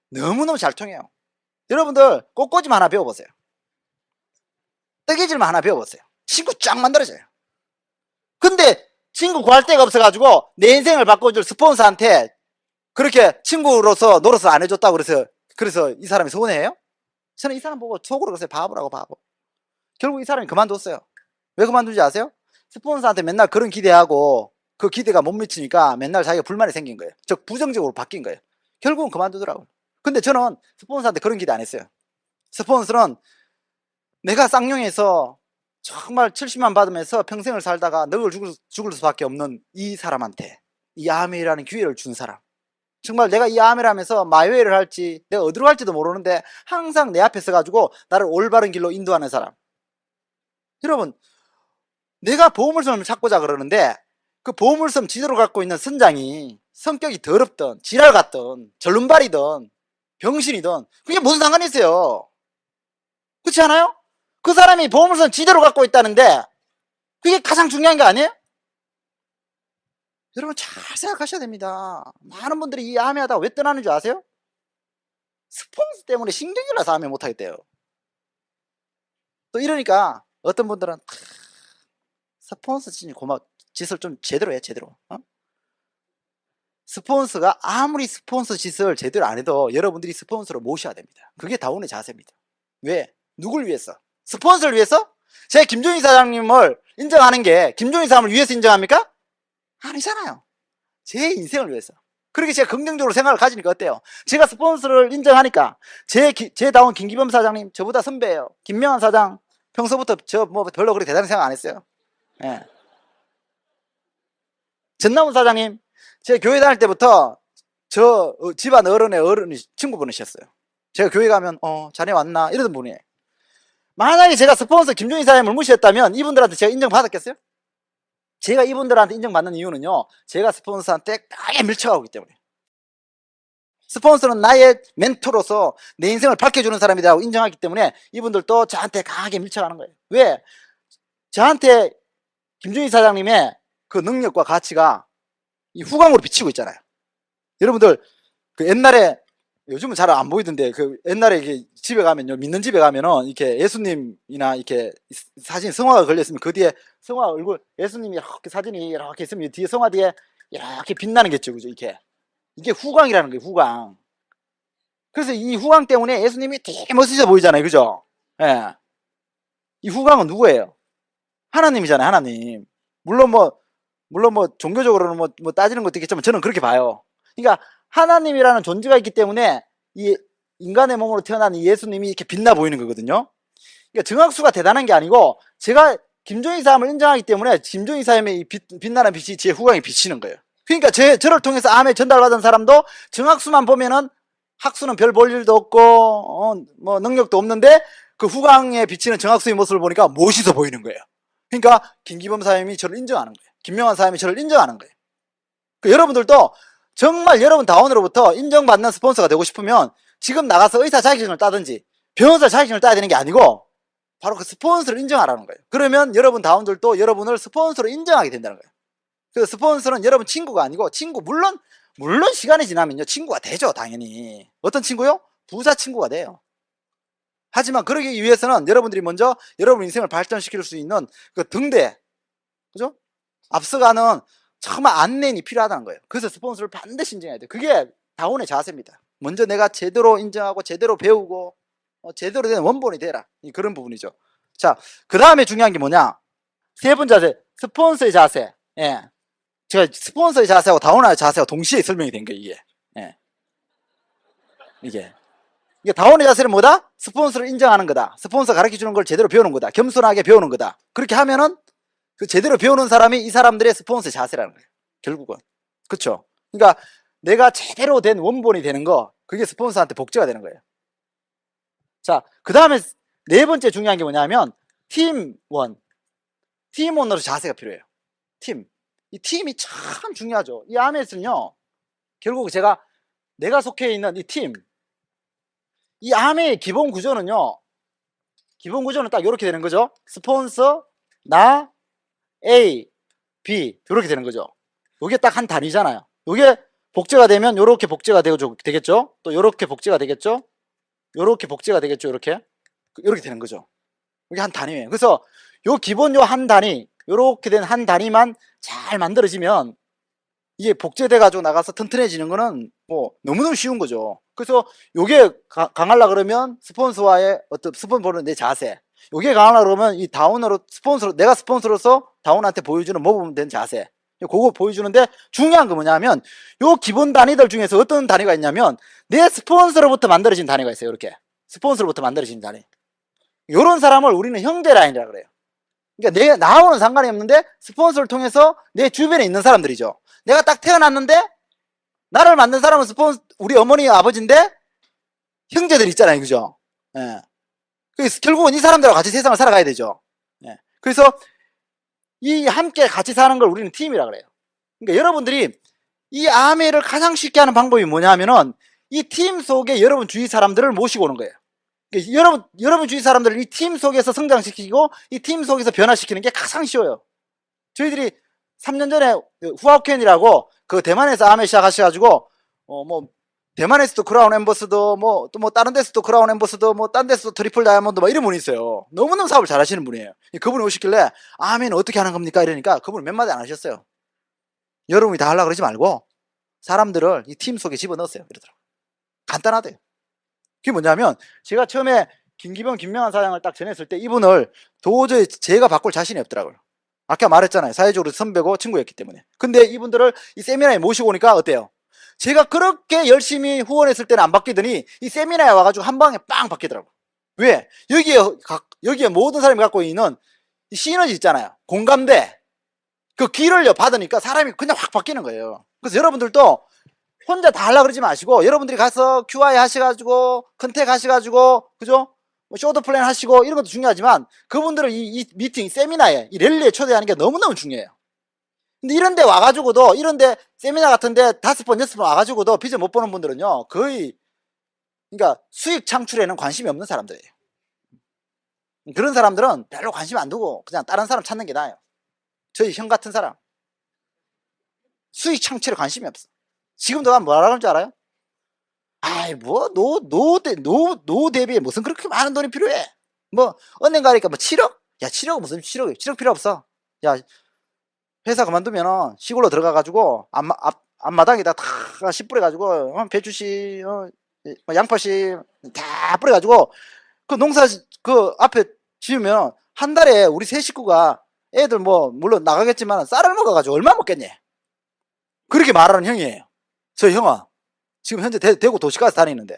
너무너무 잘 통해요. 여러분들, 꽃꽂이만 하나 배워보세요. 뜨개질만 하나 배워보세요. 친구 쫙 만들어져요. 근데 친구 구할 데가 없어가지고 내 인생을 바꿔줄 스폰서한테 그렇게 친구로서 노릇을 안 해줬다고 그래서 이 사람이 서운해요? 저는 이 사람 보고 속으로 그랬어요. 바보라고, 바보. 결국 이 사람이 그만뒀어요. 왜 그만두지 아세요? 스폰서한테 맨날 그런 기대하고 그 기대가 못 미치니까 맨날 자기가 불만이 생긴 거예요. 즉 부정적으로 바뀐 거예요. 결국은 그만두더라고요. 근데 저는 스폰서한테 그런 기대 안 했어요. 스폰서는 내가 쌍용에서 정말 70만 받으면서 평생을 살다가 늙을 죽을 수밖에 없는 이 사람한테 이 아메이라는 기회를 준 사람, 정말 내가 이 아메를 하면서 마이웨이를 할지 내가 어디로 갈지도 모르는데 항상 내 앞에 서가지고 나를 올바른 길로 인도하는 사람. 여러분, 내가 보물섬을 찾고자 그러는데 그 보물섬 지도를 갖고 있는 선장이 성격이 더럽든 지랄 같든 절름발이든 병신이든 그게 무슨 상관이 있어요? 그렇지 않아요? 그 사람이 보물섬 지도를 갖고 있다는데 그게 가장 중요한 게 아니에요? 여러분 잘 생각하셔야 됩니다. 많은 분들이 이 아메 하다가 왜 떠나는 줄 아세요? 스폰서 때문에 신경이 나서 아메 못하겠대요. 또 이러니까 어떤 분들은 스폰서 짓을 좀 제대로 해, 제대로. 스폰서가 아무리 스폰서 짓을 제대로 안 해도 여러분들이 스폰서를 모셔야 됩니다. 그게 다운의 자세입니다. 왜? 누굴 위해서? 스폰서를 위해서? 제 김종희 사장님을 인정하는 게 김종희 사람을 위해서 인정합니까? 아니잖아요. 제 인생을 위해서. 그렇게 제가 긍정적으로 생각을 가지니까 어때요? 제가 스폰서를 인정하니까 제 다운 김기범 사장님 저보다 선배예요. 김명환 사장 평소부터 저 별로 그렇게 대단히 생각 안 했어요. 예. 전남훈 사장님 제가 교회 다닐 때부터 저 집안 어른이 친구분이셨어요. 제가 교회 가면 자네 왔나 이러던 분이에요. 만약에 제가 스폰서 김종희 사장님을 무시했다면 이분들한테 제가 인정받았겠어요? 제가 이분들한테 인정받는 이유는요, 제가 스폰서한테 강하게 밀쳐가고 있기 때문에. 스폰서는 나의 멘토로서 내 인생을 밝혀주는 사람이라고 인정하기 때문에 이분들도 저한테 강하게 밀쳐가는 거예요. 왜? 저한테 김종희 사장님의 그 능력과 가치가 이 후광으로 비치고 있잖아요. 여러분들 그 옛날에 요즘은 잘 안 보이던데 그 옛날에 이렇게 집에 가면요, 믿는 집에 가면은 이렇게 예수님이나 이렇게 사진 성화가 걸려 있으면 그 뒤에 성화 얼굴 예수님이 이렇게 사진이 이렇게 있으면 뒤에 성화 뒤에 이렇게 빛나는 게 있죠, 그죠? 이게 후광이라는 거예요, 후광. 그래서 이 후광 때문에 예수님이 되게 멋있어 보이잖아요, 그죠? 예. 이 후광은 누구예요? 하나님이잖아요, 하나님. 물론 종교적으로는 따지는 것도 있겠지만 저는 그렇게 봐요. 그러니까 하나님이라는 존재가 있기 때문에 이 인간의 몸으로 태어난 이 예수님이 이렇게 빛나 보이는 거거든요. 그러니까 정확수가 대단한 게 아니고 제가 김종희 사람을 인정하기 때문에 김종희 사람의 이 빛나는 빛이 제 후광에 비치는 거예요. 그러니까 저를 통해서 암에 전달받은 사람도 정확수만 보면은 학수는 별 볼 일도 없고 뭐 능력도 없는데 그 후광에 비치는 정학수의 모습을 보니까 멋있어 보이는 거예요. 그러니까 김기범 사장님이 저를 인정하는 거예요. 김명환 사장님이 저를 인정하는 거예요. 그 여러분들도 정말 여러분 다운으로부터 인정받는 스폰서가 되고 싶으면 지금 나가서 의사 자격증을 따든지 변호사 자격증을 따야 되는 게 아니고 바로 그 스폰서를 인정하라는 거예요. 그러면 여러분 다운들도 여러분을 스폰서로 인정하게 된다는 거예요. 그 스폰서는 여러분 친구가 아니고 친구 물론 시간이 지나면요 친구가 되죠. 당연히 어떤 친구요? 부자 친구가 돼요. 하지만 그러기 위해서는 여러분들이 먼저 여러분 인생을 발전시킬 수 있는 그 등대, 그죠? 앞서가는 정말 안내인이 필요하다는 거예요. 그래서 스폰서를 반드시 인정해야 돼요. 그게 다운의 자세입니다. 먼저 내가 제대로 인정하고 제대로 배우고 제대로 된 원본이 되라. 그런 부분이죠. 자, 그 다음에 중요한 게 뭐냐? 세 번째 자세, 스폰서의 자세. 예. 제가 스폰서의 자세하고 다운의 자세가 동시에 설명이 된 거예요, 이게. 예. 이게 다운의 자세는 뭐다? 스폰서를 인정하는 거다. 스폰서 가르쳐 주는 걸 제대로 배우는 거다. 겸손하게 배우는 거다. 그렇게 하면은 그 제대로 배우는 사람이 이 사람들의 스폰서의 자세라는 거예요. 결국은. 그쵸? 그러니까 내가 제대로 된 원본이 되는 거, 그게 스폰서한테 복제가 되는 거예요. 자, 그 다음에 네 번째 중요한 게 뭐냐면 팀원으로 자세가 필요해요. 이 팀이 참 중요하죠. 이 아메스는요 결국 내가 속해 있는 이 아메의 기본 구조는요 딱 이렇게 되는 거죠. 스폰서, 나, A, B 이렇게 되는 거죠. 이게 딱 한 단위잖아요. 이게 복제가 되면 이렇게 복제가 되겠죠. 또 이렇게 복제가 되겠죠. 이렇게 복제가 되겠죠. 이렇게 되는 거죠. 이게 한 단위예요. 그래서 요 기본 요 한 단위, 이렇게 된 한 단위만 잘 만들어지면 이게 복제돼 가지고 나가서 튼튼해지는 거는 뭐 너무너무 쉬운 거죠. 그래서 요게 강하려 그러면 스폰서와의 어떤 스폰 보는 내 자세, 요게 강하려 그러면 이 다운으로 내가 스폰서로서 다운한테 보여주는 모범된 자세, 그거 보여주는데 중요한 건 뭐냐면 요 기본 단위들 중에서 어떤 단위가 있냐면 내 스폰서로부터 만들어진 단위가 있어요. 이렇게 스폰서로부터 만들어진 단위, 요런 사람을 우리는 형제 라인이라 그래요. 그러니까 나하고는 상관이 없는데 스폰서를 통해서 내 주변에 있는 사람들이죠. 내가 딱 태어났는데 나를 만든 사람은 우리 어머니 아버지인데 형제들 있잖아요. 그죠? 예. 그래서 결국은 이 사람들하고 같이 세상을 살아가야 되죠. 예. 그래서 이 함께 같이 사는 걸 우리는 팀이라 그래요. 그러니까 여러분들이 이 아메를 가장 쉽게 하는 방법이 뭐냐면은 이 팀 속에 여러분 주위 사람들을 모시고 오는 거예요. 그러니까 여러분 주위 사람들을 이 팀 속에서 성장시키고 이 팀 속에서 변화시키는 게 가장 쉬워요. 저희들이 3년 전에 후아켄이라고 그 대만에서 아메 시작하셔가지고 뭐 대만에서도 크라운 엠버스더 또 뭐 다른 데서도 크라운 엠버스더 뭐 딴 데서도 트리플 다이아몬드 막 이런 분이 있어요. 너무너무 사업을 잘 하시는 분이에요. 그분이 오시길래 아메는 어떻게 하는 겁니까? 이러니까 그분은 몇 마디 안 하셨어요. 여러분이 다 하려고 그러지 말고 사람들을 이 팀 속에 집어넣었어요. 그러더라고요. 간단하대요. 그게 뭐냐면 제가 처음에 김명환 사장을 딱 전했을 때 이분을 도저히 제가 바꿀 자신이 없더라고요. 아까 말했잖아요. 사회적으로 선배고 친구였기 때문에. 근데 이분들을 이 세미나에 모시고 오니까 어때요? 제가 그렇게 열심히 후원했을 때는 안 바뀌더니 이 세미나에 와가지고 한 방에 빵 바뀌더라고요. 왜? 여기에 모든 사람이 갖고 있는 이 시너지 있잖아요. 공감대. 그 기를 받으니까 사람이 그냥 확 바뀌는 거예요. 그래서 여러분들도 혼자 다 하려고 그러지 마시고 여러분들이 가서 QI 하셔가지고 컨택 하셔가지고 그죠? 뭐 쇼트 플랜 하시고 이런 것도 중요하지만 그분들을 이 미팅, 세미나에 이 랠리에 초대하는 게 너무너무 중요해요. 근데 이런데 와가지고도 이런데 세미나 같은데 5번, 6번 와가지고도 빚을 못 보는 분들은요 거의 그러니까 수익 창출에는 관심이 없는 사람들이에요. 그런 사람들은 별로 관심 안 두고 그냥 다른 사람 찾는 게 나아요. 저희 형 같은 사람 수익 창출에 관심이 없어. 지금도 뭐라 그러는 줄 알아요? 아이 뭐 노 대비에 무슨 그렇게 많은 돈이 필요해. 뭐 은행 가니까 뭐 7억? 야 7억은 무슨 7억 필요 없어. 야 회사 그만두면 시골로 들어가가지고 앞마당에다 다 씨 뿌려가지고 배추씨 양파씨 다 뿌려가지고 그 농사 그 앞에 지으면 한 달에 우리 세 식구가 애들 뭐 물론 나가겠지만 쌀을 먹어가지고 얼마 먹겠니? 그렇게 말하는 형이에요. 저 형은 지금 현재 대구 도시가서 다니는데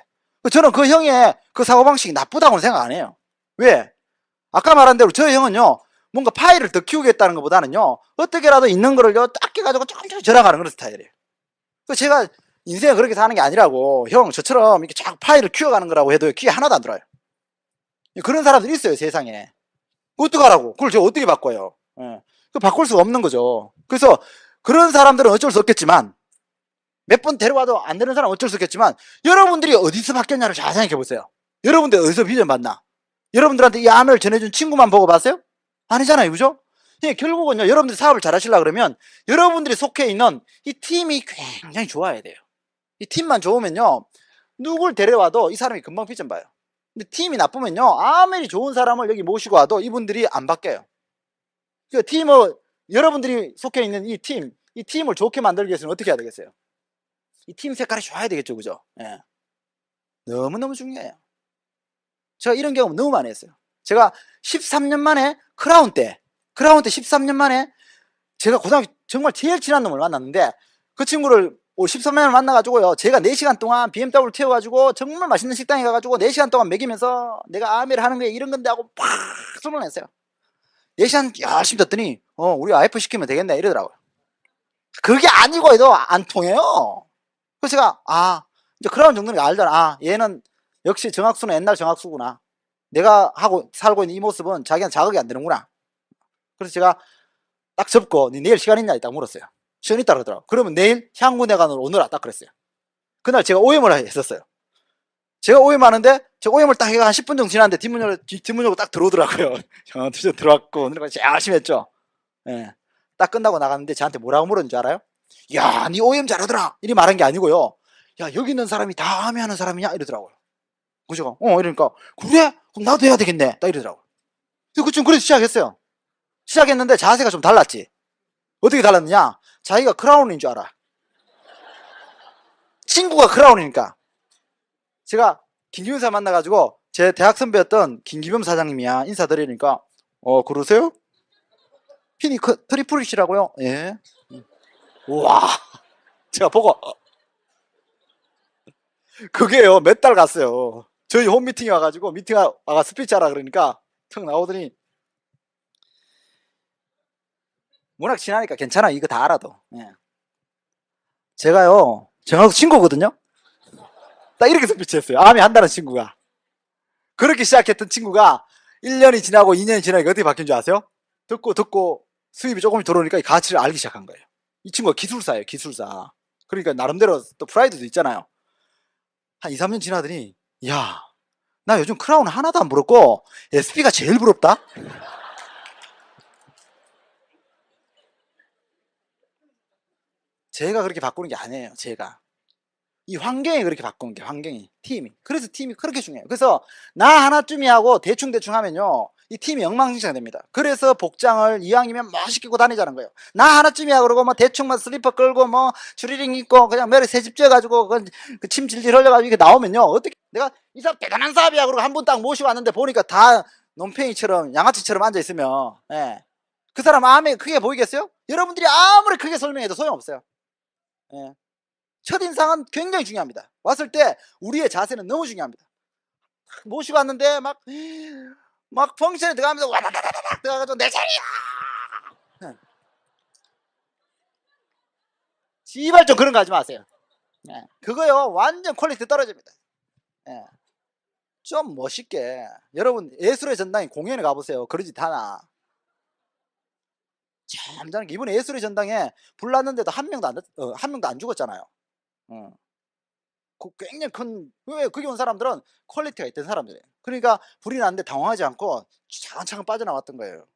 저는 그 형의 그 사고방식이 나쁘다고는 생각 안 해요. 왜? 아까 말한 대로 저 형은요 뭔가 파일을 더 키우겠다는 것보다는요 어떻게라도 있는 거를요 딱 깨가지고 조금씩 절약하는 그런 스타일이에요. 제가 인생은 그렇게 사는 게 아니라고. 형, 저처럼 이렇게 쫙 파일을 키워가는 거라고 해도 귀에 하나도 안 들어요. 그런 사람들이 있어요, 세상에. 어떡하라고? 그걸 제가 어떻게 바꿔요? 예. 그 바꿀 수가 없는 거죠. 그래서 그런 사람들은 어쩔 수 없겠지만, 몇 번 데려와도 안 되는 사람은 어쩔 수 없겠지만, 여러분들이 어디서 바뀌었냐를 잘 생각해 보세요. 여러분들 어디서 비전 받나? 여러분들한테 이 암을 전해준 친구만 보고 봤어요? 아니잖아요, 그죠? 예, 결국은요, 여러분들이 사업을 잘 하시려고 그러면, 여러분들이 속해 있는 이 팀이 굉장히 좋아야 돼요. 이 팀만 좋으면요, 누굴 데려와도 이 사람이 금방 비전 봐요. 근데 팀이 나쁘면요, 아무리 좋은 사람을 여기 모시고 와도 이분들이 안 바뀌어요. 그 팀을, 여러분들이 속해 있는 이 팀을 좋게 만들기 위해서는 어떻게 해야 되겠어요? 이 팀 색깔이 좋아야 되겠죠, 그죠? 예. 너무너무 중요해요. 제가 이런 경험 너무 많이 했어요. 제가 13년 만에 크라운 때 13년 만에 제가 고등학교 정말 제일 친한 놈을 만났는데, 그 친구를 13년을 만나가지고요, 제가 4시간 동안 BMW 태워가지고 정말 맛있는 식당에 가가지고 4시간 동안 먹이면서 내가 아메를 하는 게 이런 건데 하고 팍 소문을 냈어요. 4시간 열심히 듣더니 우리 와이프 시키면 되겠네 이러더라고요. 그게 아니고 해도 안 통해요. 그래서 제가 이제 크라운 정도는 알잖아. 얘는 역시 정학수는 옛날 정학수구나. 내가 하고 살고 있는 이 모습은 자기는 자극이 안 되는구나. 그래서 제가 딱 접고 니 내일 시간 있냐 딱 물었어요. 시간 있다 그러더라고. 그러면 내일 향문외관으로 오너라 딱 그랬어요. 그날 제가 오염을 했었어요. 제가 오염하는데 제가 오염을 딱 해가 한 10분 정도 지났는데 뒷문 열고 딱 들어오더라고요. 투자 들어왔고 오늘 열심히 했죠. 예. 딱 끝나고 나갔는데 저한테 뭐라고 물었는 줄 알아요? 야, 니 오염 잘하더라 이리 말한 게 아니고요, 야, 여기 있는 사람이 다 암이 하는 사람이냐 이러더라고요. 그죠? 이러니까 그래? 그럼 나도 해야 되겠네 딱 이러더라고요. 그쯤 그래서 시작했어요. 시작했는데 자세가 좀 달랐지. 어떻게 달랐느냐? 자기가 크라운인 줄 알아. 친구가 크라운이니까. 제가 김기범 사장 만나가지고 제 대학 선배였던 김기범 사장님이야 인사드리니까 그러세요? 피니 트리플이시라고요? 예. 우와. 제가 보고 그게요 몇 달 갔어요. 저희 홈미팅에 와가지고 와가 스피치 하라 그러니까 턱 나오더니 워낙 친하니까 괜찮아 이거 다 알아도. 예. 제가요 정학수 친구거든요. 딱 이렇게 스피치했어요. 암이 한다는 친구가. 그렇게 시작했던 친구가 1년이 지나고 2년이 지나니까 어떻게 바뀐 줄 아세요? 듣고 수입이 조금씩 들어오니까 이 가치를 알기 시작한 거예요. 이 친구가 기술사예요, 기술사. 그러니까 나름대로 또 프라이드도 있잖아요. 한 2, 3년 지나더니 야, 나 요즘 크라운 하나도 안 부럽고 SP가 제일 부럽다. 제가 그렇게 바꾸는 게 아니에요. 제가 이 환경이 그렇게 바꾸는 게, 환경이, 팀이. 그래서 팀이 그렇게 중요해요. 그래서 나 하나쯤이 하고 대충 하면요 이 팀이 엉망진창이 됩니다. 그래서 복장을 이왕이면 멋있게 입고 다니자는 거예요. 나 하나쯤이야 그러고 뭐 대충 뭐 슬리퍼 끌고 뭐 추리닝 입고 그냥 머리 새집 쪄가지고 그 침 질질 흘려가지고 이렇게 나오면요 어떻게, 내가 이 사람 대단한 사업이야 그러고 한 분 딱 모시고 왔는데 보니까 다 논팽이처럼 양아치처럼 앉아 있으면, 예, 그 사람 암에 크게 보이겠어요? 여러분들이 아무리 크게 설명해도 소용없어요. 예. 첫인상은 굉장히 중요합니다. 왔을 때 우리의 자세는 너무 중요합니다. 모시고 왔는데 막 펑션에 들어가면서 와다다다닥 들어가가지고 내 자리야! 씨발 좀 그런 거 하지 마세요. 예. 그거요 완전 퀄리티 떨어집니다. 예. 좀 멋있게, 여러분 예술의 전당에 공연에 가보세요. 그런 짓 하나. 참, 이번에 예술의 전당에 불났는데도 한 명도 안 죽었잖아요. 굉장히 왜 거기 온 사람들은 퀄리티가 있던 사람들이에요. 그러니까 불이 났는데 당황하지 않고 차근차근 빠져나왔던 거예요.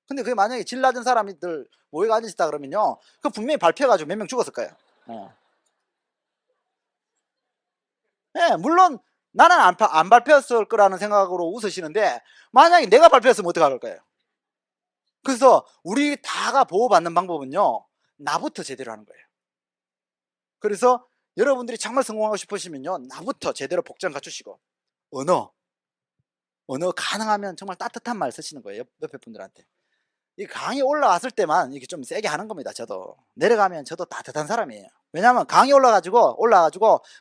근데 그게 만약에 질 낮은 사람들 모여가 앉아있다 그러면요 그 분명히 발표해가지고 몇 명 죽었을 거예요. 예, 물론 나는 안 발표했을 거라는 생각으로 웃으시는데 만약에 내가 발표했으면 어떡할 거예요? 그래서 우리 다가 보호받는 방법은요 나부터 제대로 하는 거예요. 그래서 여러분들이 정말 성공하고 싶으시면요 나부터 제대로 복장 갖추시고 언어 가능하면 정말 따뜻한 말 쓰시는 거예요. 옆에 분들한테. 이 강이 올라왔을 때만 이렇게 좀 세게 하는 겁니다. 저도 내려가면 저도 따뜻한 사람이에요. 왜냐하면 강이 올라가지고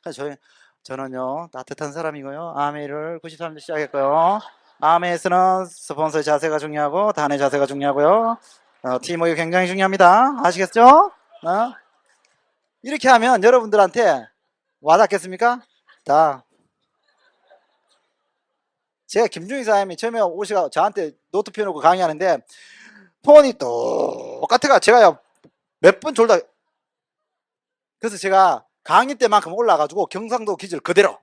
그래서 저는요 따뜻한 사람이고요, 아메를 93년 시작했고요, 아메에서는 스폰서의 자세가 중요하고 단의 자세가 중요하고요, 팀워크 굉장히 중요합니다. 아시겠죠? 이렇게 하면 여러분들한테 와닿겠습니까? 자, 제가 김중희 사장님이 처음에 오시가 저한테 노트 펴놓고 강의하는데 폰이 똑같아가 제가 몇 번 졸다. 그래서 제가 강의 때만큼 올라가지고 경상도 기질 그대로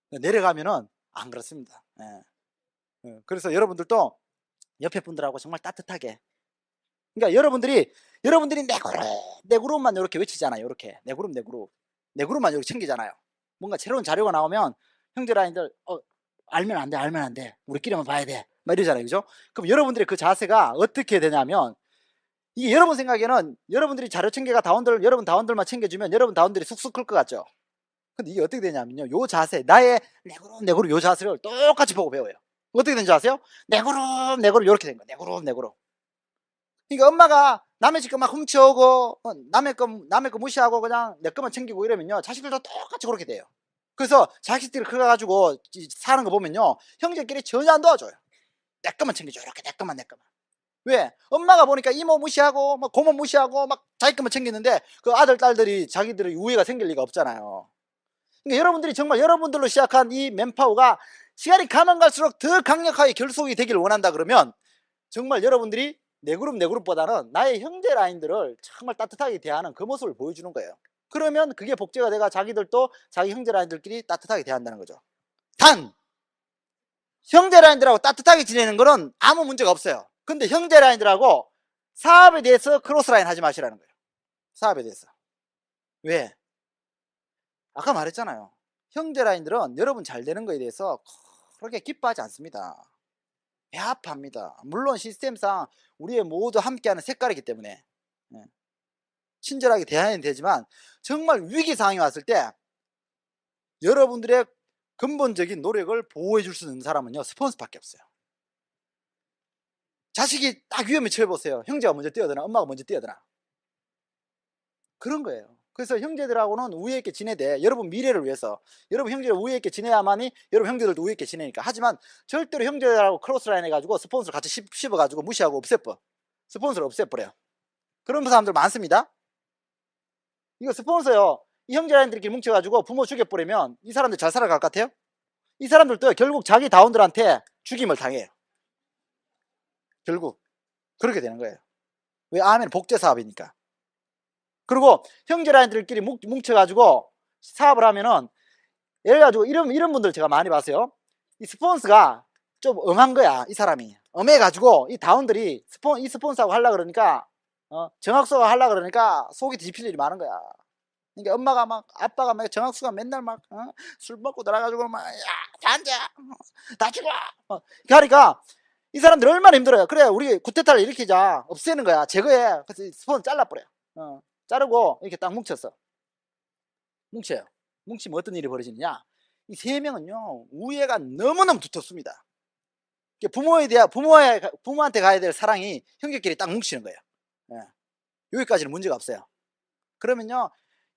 내려가면은 안 그렇습니다. 예. 그래서 여러분들도 옆에 분들하고 정말 따뜻하게. 그러니까 여러분들이 내 그룹만 이렇게 외치잖아요. 이렇게 내 그룹만 이렇게 챙기잖아요. 뭔가 새로운 자료가 나오면 형제라인들 알면 안 돼, 알면 안 돼. 우리끼리만 봐야 돼. 막 이러잖아요, 그죠? 그럼 여러분들의 그 자세가 어떻게 되냐면 이게 여러분 생각에는 여러분들이 자료 챙겨가 여러분 다원들만 챙겨주면 여러분 다원들이 쑥쑥 클 것 같죠? 근데 이게 어떻게 되냐면요, 요 자세, 나의 내 그룹 요 자세를 똑같이 보고 배워요. 어떻게 되는지 아세요? 내 그룹 이렇게 된 거야. 내 그룹. 그러니까 엄마가 남의 집 거 막 훔쳐오고 남의 거 무시하고 그냥 내 것만 챙기고 이러면요, 자식들도 똑같이 그렇게 돼요. 그래서 자식들이 커가지고 사는 거 보면요, 형제끼리 전혀 안 도와줘요. 내 것만 챙겨줘. 이렇게 내 것만. 왜? 엄마가 보니까 이모 무시하고 막 고모 무시하고 막 자기 것만 챙기는데 그 아들 딸들이 자기들의 우애가 생길 리가 없잖아요. 그러니까 여러분들이 정말 여러분들로 시작한 이 맨파워가 시간이 가면 갈수록 더 강력하게 결속이 되길 원한다 그러면 정말 여러분들이 내 그룹보다는 나의 형제 라인들을 정말 따뜻하게 대하는 그 모습을 보여주는 거예요. 그러면 그게 복제가 돼가 자기들도 자기 형제 라인들끼리 따뜻하게 대한다는 거죠. 단 형제 라인들하고 따뜻하게 지내는 거는 아무 문제가 없어요. 근데 형제 라인들하고 사업에 대해서 크로스 라인 하지 마시라는 거예요. 사업에 대해서. 왜? 아까 말했잖아요. 형제 라인들은 여러분 잘 되는 거에 대해서 그렇게 기뻐하지 않습니다. 배합합니다. 물론 시스템상 우리의 모두 함께하는 색깔이기 때문에 친절하게 대하면 되지만 정말 위기 상황이 왔을 때 여러분들의 근본적인 노력을 보호해 줄 수 있는 사람은요, 스폰서밖에 없어요. 자식이 딱 위험에 처해보세요. 형제가 먼저 뛰어드나 엄마가 먼저 뛰어드나. 그런 거예요. 그래서 형제들하고는 우애 있게 지내야 돼. 여러분 미래를 위해서. 여러분 형제를 우애 있게 지내야만이 여러분 형제들도 우애 있게 지내니까. 하지만 절대로 형제들하고 크로스라인 해가지고 스폰서를 같이 씹어가지고 무시하고 없애버려. 스폰서를 없애버려요. 그런 사람들 많습니다. 이거 스폰서요, 이 형제라인들끼리 뭉쳐가지고 부모 죽여버리면 이 사람들 잘 살아갈 것 같아요? 이 사람들도 결국 자기 다운들한테 죽임을 당해요. 결국 그렇게 되는 거예요. 왜? 아멘, 복제 사업이니까. 그리고 형제라인들끼리 뭉쳐가지고 사업을 하면은, 예를 가지고 이런 분들 제가 많이 봤어요. 이 스폰서가 좀 엄한 거야. 이 사람이 엄해가지고 이 다운들이 이 스폰서하고 하려 그러니까 정학수가 하려 그러니까 속이 뒤집힐 일이 많은 거야. 그러니까 엄마가 막 아빠가 막 정학수가 맨날 막 술 먹고 들어가지고 막 야 단자 다 죽어 그러니까 이 사람들 얼마나 힘들어요. 그래 우리 구테타를 일으키자, 없애는 거야, 제거해. 그래서 스폰 잘라버려. 자르고 이렇게 딱 뭉쳐요. 뭉치면 어떤 일이 벌어지느냐, 이 세 명은요 우애가 너무너무 두텁습니다. 부모한테 가야 될 사랑이 형제끼리 딱 뭉치는 거예요. 여기까지는 문제가 없어요. 그러면요,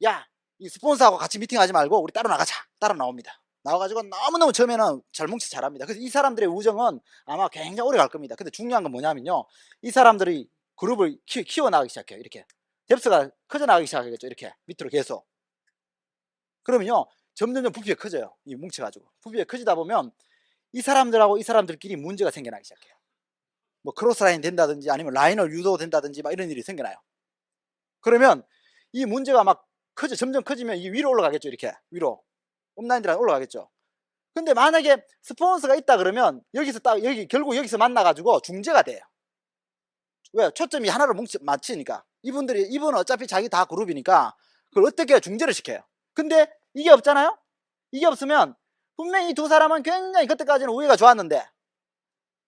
야, 이 스폰서하고 같이 미팅하지 말고 우리 따로 나가자. 따로 나옵니다. 나와가지고 너무너무 처음에는 잘 뭉치 잘합니다. 그래서 이 사람들의 우정은 아마 굉장히 오래 갈 겁니다. 근데 중요한 건 뭐냐면요, 이 사람들이 그룹을 키워나가기 시작해요. 이렇게 뎁스가 커져 나가기 시작하겠죠. 이렇게 밑으로 계속. 그러면요 점점 부피가 커져요. 이 뭉쳐가지고 부피가 커지다 보면 이 사람들하고 이 사람들끼리 문제가 생겨나기 시작해요. 뭐 크로스라인 된다든지 아니면 라인을 유도된다든지 막 이런 일이 생겨나요. 그러면 이 문제가 막 점점 커지면 이 위로 올라가겠죠. 이렇게 위로 업라인들한테 올라가겠죠. 근데 만약에 스폰서가 있다 그러면 결국 여기서 만나가지고 중재가 돼요. 왜? 초점이 하나로 맞추니까. 이분은 어차피 자기 다 그룹이니까 그걸 어떻게 중재를 시켜요. 근데 이게 없잖아요. 이게 없으면 분명히 이 두 사람은 굉장히 그때까지는 우애가 좋았는데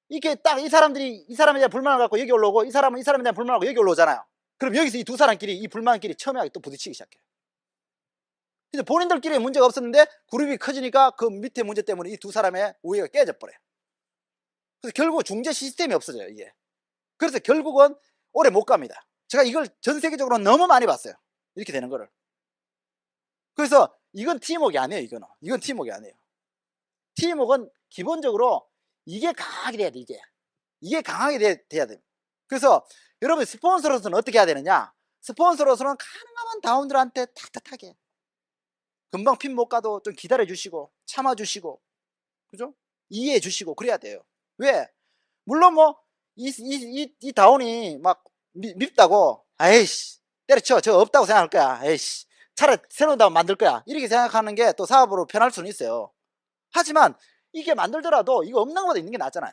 이게 딱 이 사람에 대한 불만을 갖고 여기 올라오고 이 사람은 이 사람에 대한 불만을 갖고 여기 올라오잖아요. 그럼 여기서 이 두 사람끼리 이 불만끼리 첨예하게 또 부딪히기 시작해요. 근데 본인들끼리 문제가 없었는데 그룹이 커지니까 그 밑에 문제 때문에 이 두 사람의 우애가 깨져 버려요. 그래서 결국 중재 시스템이 없어져요, 이게. 그래서 결국은 오래 못 갑니다. 제가 이걸 전 세계적으로 너무 많이 봤어요. 이렇게 되는 거를. 그래서 이건 팀워크가 아니에요. 이건 팀워크가 아니에요. 팀워크는 기본적으로 이게 강하게 돼야 돼. 이게 강하게 돼야 돼. 그래서 여러분 스폰서로서는 어떻게 해야 되느냐, 스폰서로서는 가능하면 다운들한테 탁탁하게 금방 핀 못 가도 좀 기다려 주시고 참아 주시고, 그죠? 이해해 주시고 그래야 돼요. 왜? 물론 뭐 이 다운이 막 밉다고 아이씨 때려쳐 저 없다고 생각할 거야, 에이씨 차라리 새로운 다운 만들 거야, 이렇게 생각하는 게 또 사업으로 편할 수는 있어요. 하지만 이게 만들더라도 이거 없는 것보다 있는 게 낫잖아요.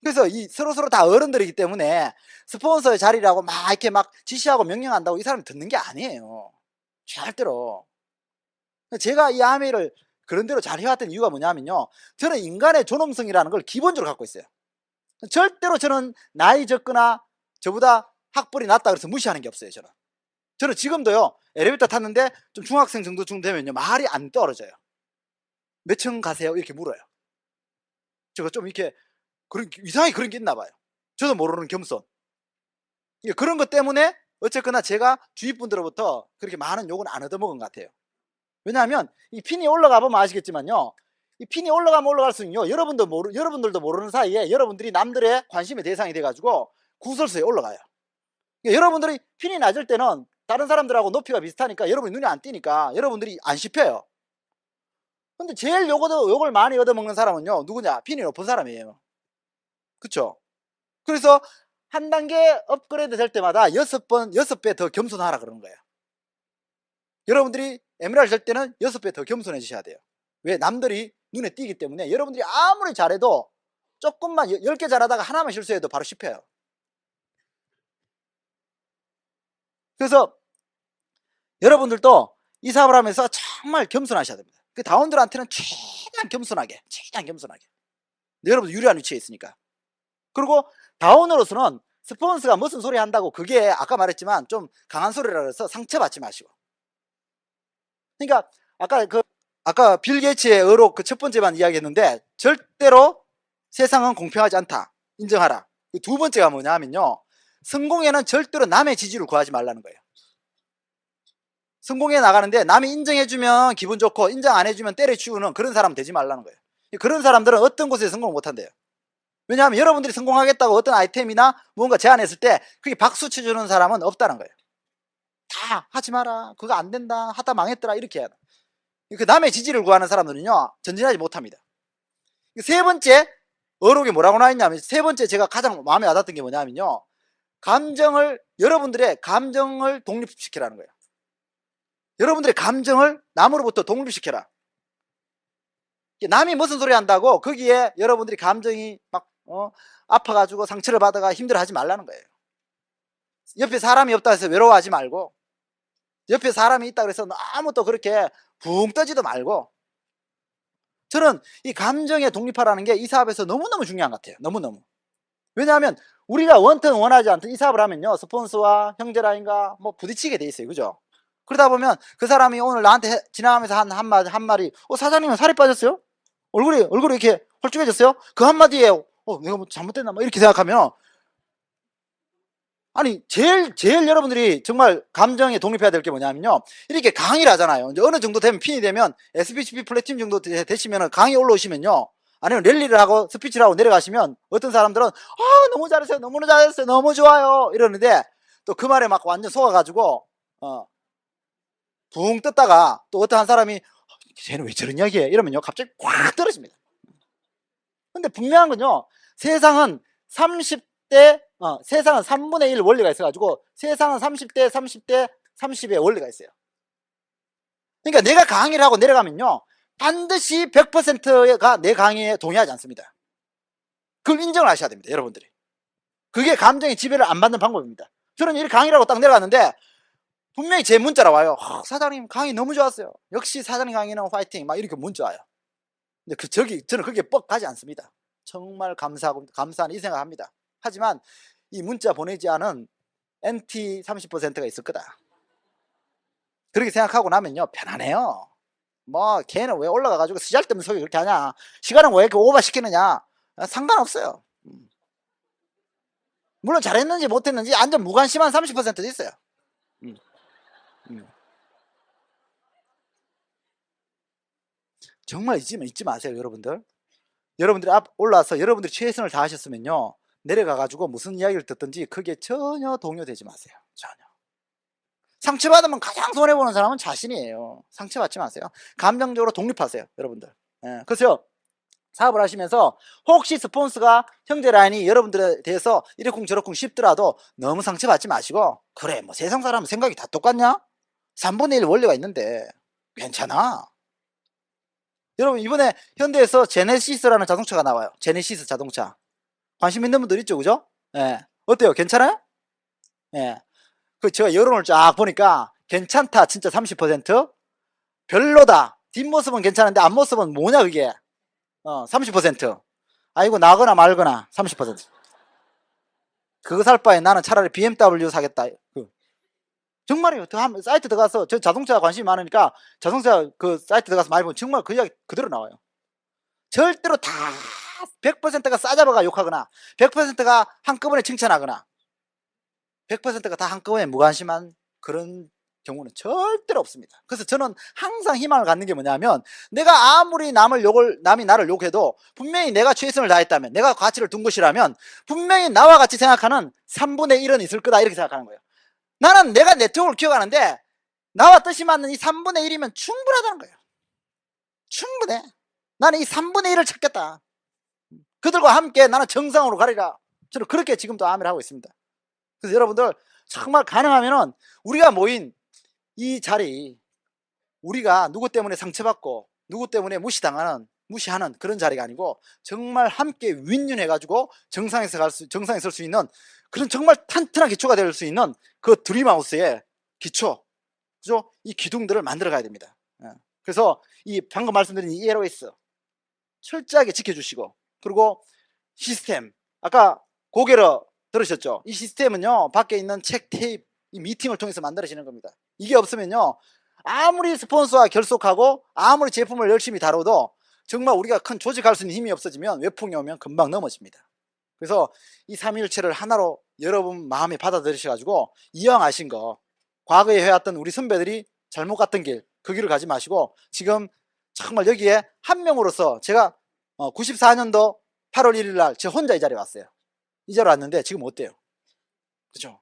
그래서 이 서로서로 다 어른들이기 때문에 스폰서의 자리라고 막 이렇게 막 지시하고 명령한다고 이 사람이 듣는 게 아니에요, 절대로. 제가 이 아미를 그런 대로 잘 해왔던 이유가 뭐냐면요, 저는 인간의 존엄성이라는 걸 기본적으로 갖고 있어요. 절대로 저는 나이 적거나 저보다 학벌이 낮다 그래서 무시하는 게 없어요. 저는 지금도요, 엘리베이터 탔는데 좀 중학생 정도 되면요 말이 안 떨어져요. 몇 층 가세요? 이렇게 물어요. 제가 좀 이렇게 이상하게 그런 게 있나 봐요. 저도 모르는 겸손. 그런 것 때문에 어쨌거나 제가 주위 분들로부터 그렇게 많은 욕은 안 얻어먹은 것 같아요. 왜냐하면 이 핀이 올라가 보면 아시겠지만요, 이 핀이 올라가면 올라갈수록요, 여러분들도 모르는 사이에 여러분들이 남들의 관심의 대상이 돼가지고 구설수에 올라가요. 여러분들이 핀이 낮을 때는 다른 사람들하고 높이가 비슷하니까 여러분이 눈에 안 띄니까 여러분들이 안 씹혀요. 근데 제일 욕을 많이 얻어먹는 사람은요 누구냐? 핀이 높은 사람이에요. 그쵸? 그래서 한 단계 업그레이드 될 때마다 6배 더 겸손하라 그러는 거예요. 여러분들이 에메랄드 될 때는 6배 더 겸손해지셔야 돼요. 왜? 남들이 눈에 띄기 때문에. 여러분들이 아무리 잘해도 조금만 10개 잘하다가 하나만 실수해도 바로 씹혀요. 그래서 여러분들도 이 사업을 하면서 정말 겸손하셔야 됩니다. 그 다운들한테는 최대한 겸손하게. 여러분들 유리한 위치에 있으니까. 그리고 다운으로서는 스폰서가 무슨 소리 한다고 그게 아까 말했지만 좀 강한 소리라 그래서 상처받지 마시고. 그러니까 아까 빌 게이츠의 의록 그 첫 번째만 이야기했는데, 절대로 세상은 공평하지 않다 인정하라. 두 번째가 뭐냐 하면요, 성공에는 절대로 남의 지지를 구하지 말라는 거예요. 성공에 나가는데 남이 인정해주면 기분 좋고 인정 안 해주면 때려치우는 그런 사람 되지 말라는 거예요. 그런 사람들은 어떤 곳에 성공을 못한대요. 왜냐하면 여러분들이 성공하겠다고 어떤 아이템이나 뭔가 제안했을 때 그게 박수 쳐주는 사람은 없다는 거예요. 다 하지 마라, 그거 안 된다, 하다 망했더라, 이렇게 해야 돼. 그 남의 지지를 구하는 사람들은요 전진하지 못합니다. 세 번째 어록이 뭐라고 나와있냐면, 세 번째 제가 가장 마음에 와닿았던 게 뭐냐면요, 여러분들의 감정을 독립시키라는 거예요. 여러분들의 감정을 남으로부터 독립시켜라. 남이 무슨 소리 한다고 거기에 여러분들이 감정이 막 아파가지고 상처를 받아가 힘들어하지 말라는 거예요. 옆에 사람이 없다 해서 외로워하지 말고, 옆에 사람이 있다 그래서 너무 또 그렇게 붕 떠지도 말고. 저는 이 감정에 독립하라는 게 이 사업에서 너무너무 중요한 것 같아요. 너무너무. 왜냐하면 우리가 원튼 원하지 않던 이 사업을 하면요, 스폰서와 형제라인가 뭐 부딪히게 돼 있어요. 그죠? 그러다 보면 그 사람이 오늘 나한테 지나가면서 한 말이 사장님은 살이 빠졌어요? 얼굴이 이렇게 홀쭉해졌어요? 그 한마디에 내가 뭐 잘못됐나 뭐 이렇게 생각하면, 아니 제일 여러분들이 정말 감정에 독립해야 될 게 뭐냐면요, 이렇게 강의를 하잖아요. 이제 어느 정도 되면 핀이 되면 SPCP 플래티넘 정도 되시면 강의 올라오시면요, 아니면 랠리를 하고 스피치를 하고 내려가시면 어떤 사람들은 너무 잘했어요, 너무 잘했어요, 너무 좋아요 이러는데 또 그 말에 막 완전 속아가지고 붕 떴다가 또 어떤 한 사람이 쟤는 왜 저런 이야기해 이러면요 갑자기 꽉 떨어집니다. 근데 분명한 건요, 세상은 3분의 1 원리가 있어가지고 세상은 30대 30의 원리가 있어요. 그러니까 내가 강의를 하고 내려가면요 반드시 100%가 내 강의에 동의하지 않습니다. 그걸 인정을 하셔야 됩니다. 여러분들이. 그게 감정의 지배를 안 받는 방법입니다. 저는 이렇게 강의를 하고 딱 내려갔는데 분명히 제 문자로 와요. 사장님 강의 너무 좋았어요. 역시 사장님 강의는 화이팅, 막 이렇게 문자 와요. 근데 저는 그게 뻑하지 않습니다. 정말 감사한 이 생각합니다. 하지만 이 문자 보내지 않은 NT 30%가 있을 거다. 그렇게 생각하고 나면요 편안해요. 뭐 걔는 왜 올라가가지고 쓰잘데없는 소리 그렇게 하냐, 시간은 왜 이렇게 오버 시키느냐, 상관없어요. 물론 잘했는지 못했는지 완전 무관심한 30%도 있어요. 정말 잊지 마세요. 여러분들이 올라와서 여러분들이 최선을 다하셨으면요 내려가가지고 무슨 이야기를 듣든지 그게 전혀 동요되지 마세요. 전혀. 상처받으면 가장 손해보는 사람은 자신이에요. 상처받지 마세요. 감정적으로 독립하세요, 여러분들. 예, 그래서 사업을 하시면서 혹시 스폰서가 형제 라인이 여러분들에 대해서 이러쿵 저러쿵 씹더라도 너무 상처받지 마시고, 그래 뭐 세상 사람은 생각이 다 똑같냐? 3분의 1 원리가 있는데 괜찮아. 여러분 이번에 현대에서 제네시스라는 자동차가 나와요. 제네시스 자동차. 관심 있는 분들 있죠, 그죠? 예. 어때요? 괜찮아요? 예. 그 제가 여론을 쫙 보니까 괜찮다 진짜 30%, 별로다 뒷모습은 괜찮은데 앞모습은 뭐냐 그게 30%, 아이고 나거나 말거나 30%. 그거 살 바에 나는 차라리 BMW 사겠다. 정말이에요. 사이트 들어가서 저 자동차 관심이 많으니까 자동차 그 사이트 들어가서 많이 보면 정말 그 이야기 그대로 나와요. 절대로 다 100%가 싸잡아가 욕하거나 100%가 한꺼번에 칭찬하거나 100%가 다 한꺼번에 무관심한 그런 경우는 절대로 없습니다. 그래서 저는 항상 희망을 갖는 게 뭐냐면, 내가 아무리 남이 나를 욕해도 분명히 내가 최선을 다했다면, 내가 가치를 둔 것이라면 분명히 나와 같이 생각하는 3분의 1은 있을 거다, 이렇게 생각하는 거예요. 나는 내가 네트워크를 키워가는데 나와 뜻이 맞는 이 3분의 1이면 충분하다는 거예요. 충분해. 나는 이 3분의 1을 찾겠다. 그들과 함께 나는 정상으로 가리라. 저는 그렇게 지금도 아멘을 하고 있습니다. 그래서 여러분들 정말 가능하면은 우리가 모인 이 자리, 우리가 누구 때문에 상처받고 누구 때문에 무시하는 그런 자리가 아니고, 정말 함께 윈윈해 가지고 정상에 설 수 있는 그런 정말 탄탄한 기초가 될 수 있는 그 드림하우스의 기초, 그죠? 이 기둥들을 만들어 가야 됩니다. 그래서 이 방금 말씀드린 이 ELOS 철저하게 지켜주시고, 그리고 시스템, 아까 고개로 들으셨죠? 이 시스템은요, 밖에 있는 책, 테이프, 이 미팅을 통해서 만들어지는 겁니다. 이게 없으면요, 아무리 스폰서와 결속하고 아무리 제품을 열심히 다뤄도 정말 우리가 큰 조직할 수 있는 힘이 없어지면 외풍이 오면 금방 넘어집니다. 그래서 이 삼위일체를 하나로 여러분 마음에 받아들이셔가지고 이왕하신 거, 과거에 해왔던 우리 선배들이 잘못 갔던 길, 그 길을 가지 마시고, 지금 정말 여기에 한 명으로서 제가 94년도 8월 1일 날 저 혼자 이 자리에 왔어요. 이 자리에 왔는데 지금 어때요? 그죠?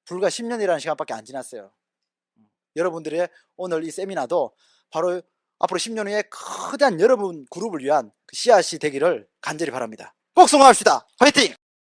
불과 10년이라는 시간밖에 안 지났어요. 여러분들의 오늘 이 세미나도 바로 앞으로 10년 후에 커다란 여러분 그룹을 위한 그 씨앗이 되기를 간절히 바랍니다. 꼭 성공합시다. 화이팅!